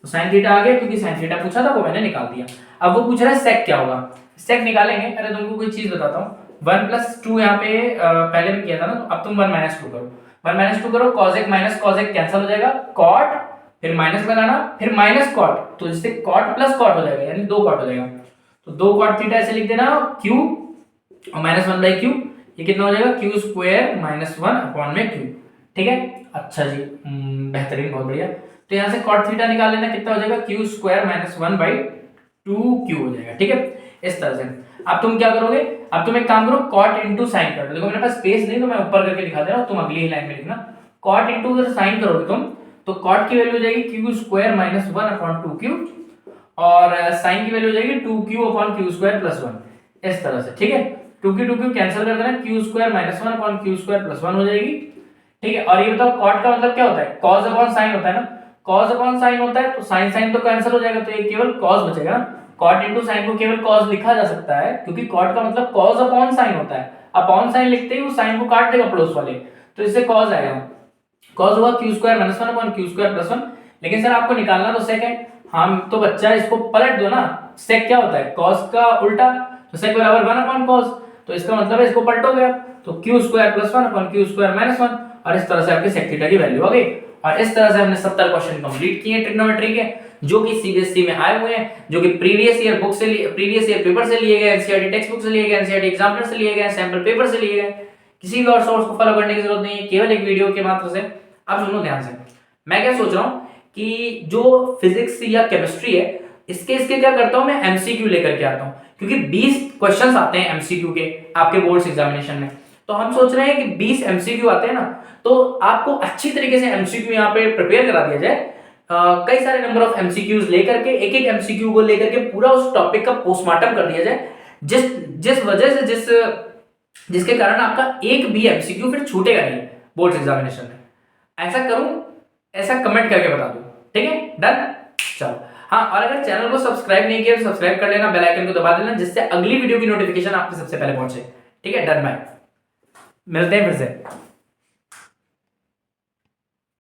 A: तो sin थीटा आ गया, क्योंकि sin थीटा पूछा था वो मैंने निकाल दिया। अब वो पूछ रहा है sec क्या होगा, sec निकालेंगे। पहले तुमको कोई चीज बताता हूँ, 1 प्लस 2 यहाँ पे पहले भी किया था ना, तो अब तुम 1 माइनस 2 करो, 1 माइनस 2 करो, cosec माइनस cosec कैंसिल हो जाएगा, cot फिर माइनस लगाना, फिर माइनस cot, तो जिससे cot प्लस cot हो जाएगा, यानी 2 cot हो जाएगा। तो 2 cot थीटा ऐसे लिख देना, q और माइनस 1 बाई q, ये कितना हो जाएगा, q स्क्वायर माइनस 1 अपॉन में q, ठीक है। अच्छा जी, बेहतरीन, बहुत बढ़िया। तो यहाँ से cot थीटा निकाल लेना, कितना हो जाएगा, q square minus 1 by 2q हो जाएगा, ठीक है। इस तरह से। अब तुम क्या करोगे, अब तुम एक काम करो, कॉट इंटू साइन कर दो। देखो मेरे पास स्पेस नहीं तो मैं ऊपर करके दिखा दे रहा हूँ, तुम अगली ही लाइन में लिखना। कॉट इंटू अगर साइन करोगे तुम तो कॉट की वैल्यू हो जाएगी Q square minus 1 upon 2q, और साइन की वैल्यू हो जाएगी 2q upon Q square plus 1, इस तरह से। ठीक है, 2q कैंसिल कर देना, Q square minus 1 upon Q square plus 1 हो जाएगी। ठीक है, और ये बताओ कॉट का मतलब क्या होता है, कॉस अपॉन साइन होता है ना, कॉस अपॉन साइन होता है तो साइन साइन तो कैंसिल हो जाएगा, तो ये केवल कॉस बचेगा ना। कॉट इनटू साइन को केवल कॉस लिखा जा सकता है क्योंकि कॉट का मतलब कॉस अपॉन साइन होता है। अपॉन साइन लिखते ही वो साइन को काट देगा पड़ोस वाले, तो इससे कॉस आएगा। कॉस हुआ Q square minus 1 upon Q square plus 1। लेकिन सर आपको निकालना तो सेक है, हम तो बच्चा इसको पलट दो ना, सेक क्या होता है, कॉस का उल्टा, तो सेक बराबर 1 अपॉन कॉस, तो इसका मतलब है इसको पलटोगे आप, तो Q square plus 1 upon Q square minus 1, और इस तरह से आपके सेक थीटा की वैल्यू आ गई। और इस तरह से हमने 70 क्वेश्चन कंप्लीट किए ट्रिग्नोमेट्री के, जो कि सीबीएसई में आए हुए हैं, जो कि प्रीवियस ईयर बुक से प्रीवियस ईयर पेपर से लिए गए, एनसीईआरटी टेक्स्ट बुक से लिए गए, एनसीईआरटी एग्जामिनर से लिए गए, सैंपल पेपर से लिए गए। किसी भी और सोर्स को फॉलो करने की जरूरत नहीं है, केवल एक वीडियो के मात्र से। अब सुनो ध्यान से, मैं क्या सोच रहा हूं कि जो फिजिक्स या केमिस्ट्री है इसके क्या करता हूं मैं, एमसीक्यू लेकर के आता हूं, क्योंकि 20 क्वेश्चंस आते हैं एमसीक्यू के आपके बोर्ड्स एग्जामिनेशन में। तो हम सोच रहे हैं कि 20 एमसीक्यू आते हैं ना, तो आपको अच्छी तरीके से एमसीक्यू यहाँ पे प्रिपेयर करा दिया जाए। कई सारे नंबर ऑफ एमसीक्यूज लेकर के, एक एक एमसीक्यू को लेकर के पूरा उस टॉपिक का पोस्टमार्टम कर दिया जाए, जिस वजह से जिसके कारण आपका एक भी एमसीक्यू फिर छूटेगा नहीं बोर्ड एग्जामिनेशन में। ऐसा करूं, ऐसा कमेंट करके बता दो, ठीक है, डन। चलो हाँ, और अगर चैनल को सब्सक्राइब नहीं किया तो सब्सक्राइब कर लेना, बेल आइकन को दबा देना, जिससे अगली वीडियो की नोटिफिकेशन आपको सबसे पहले पहुंचे। ठीक है, डन, बाय, मिलते हैं फिर से।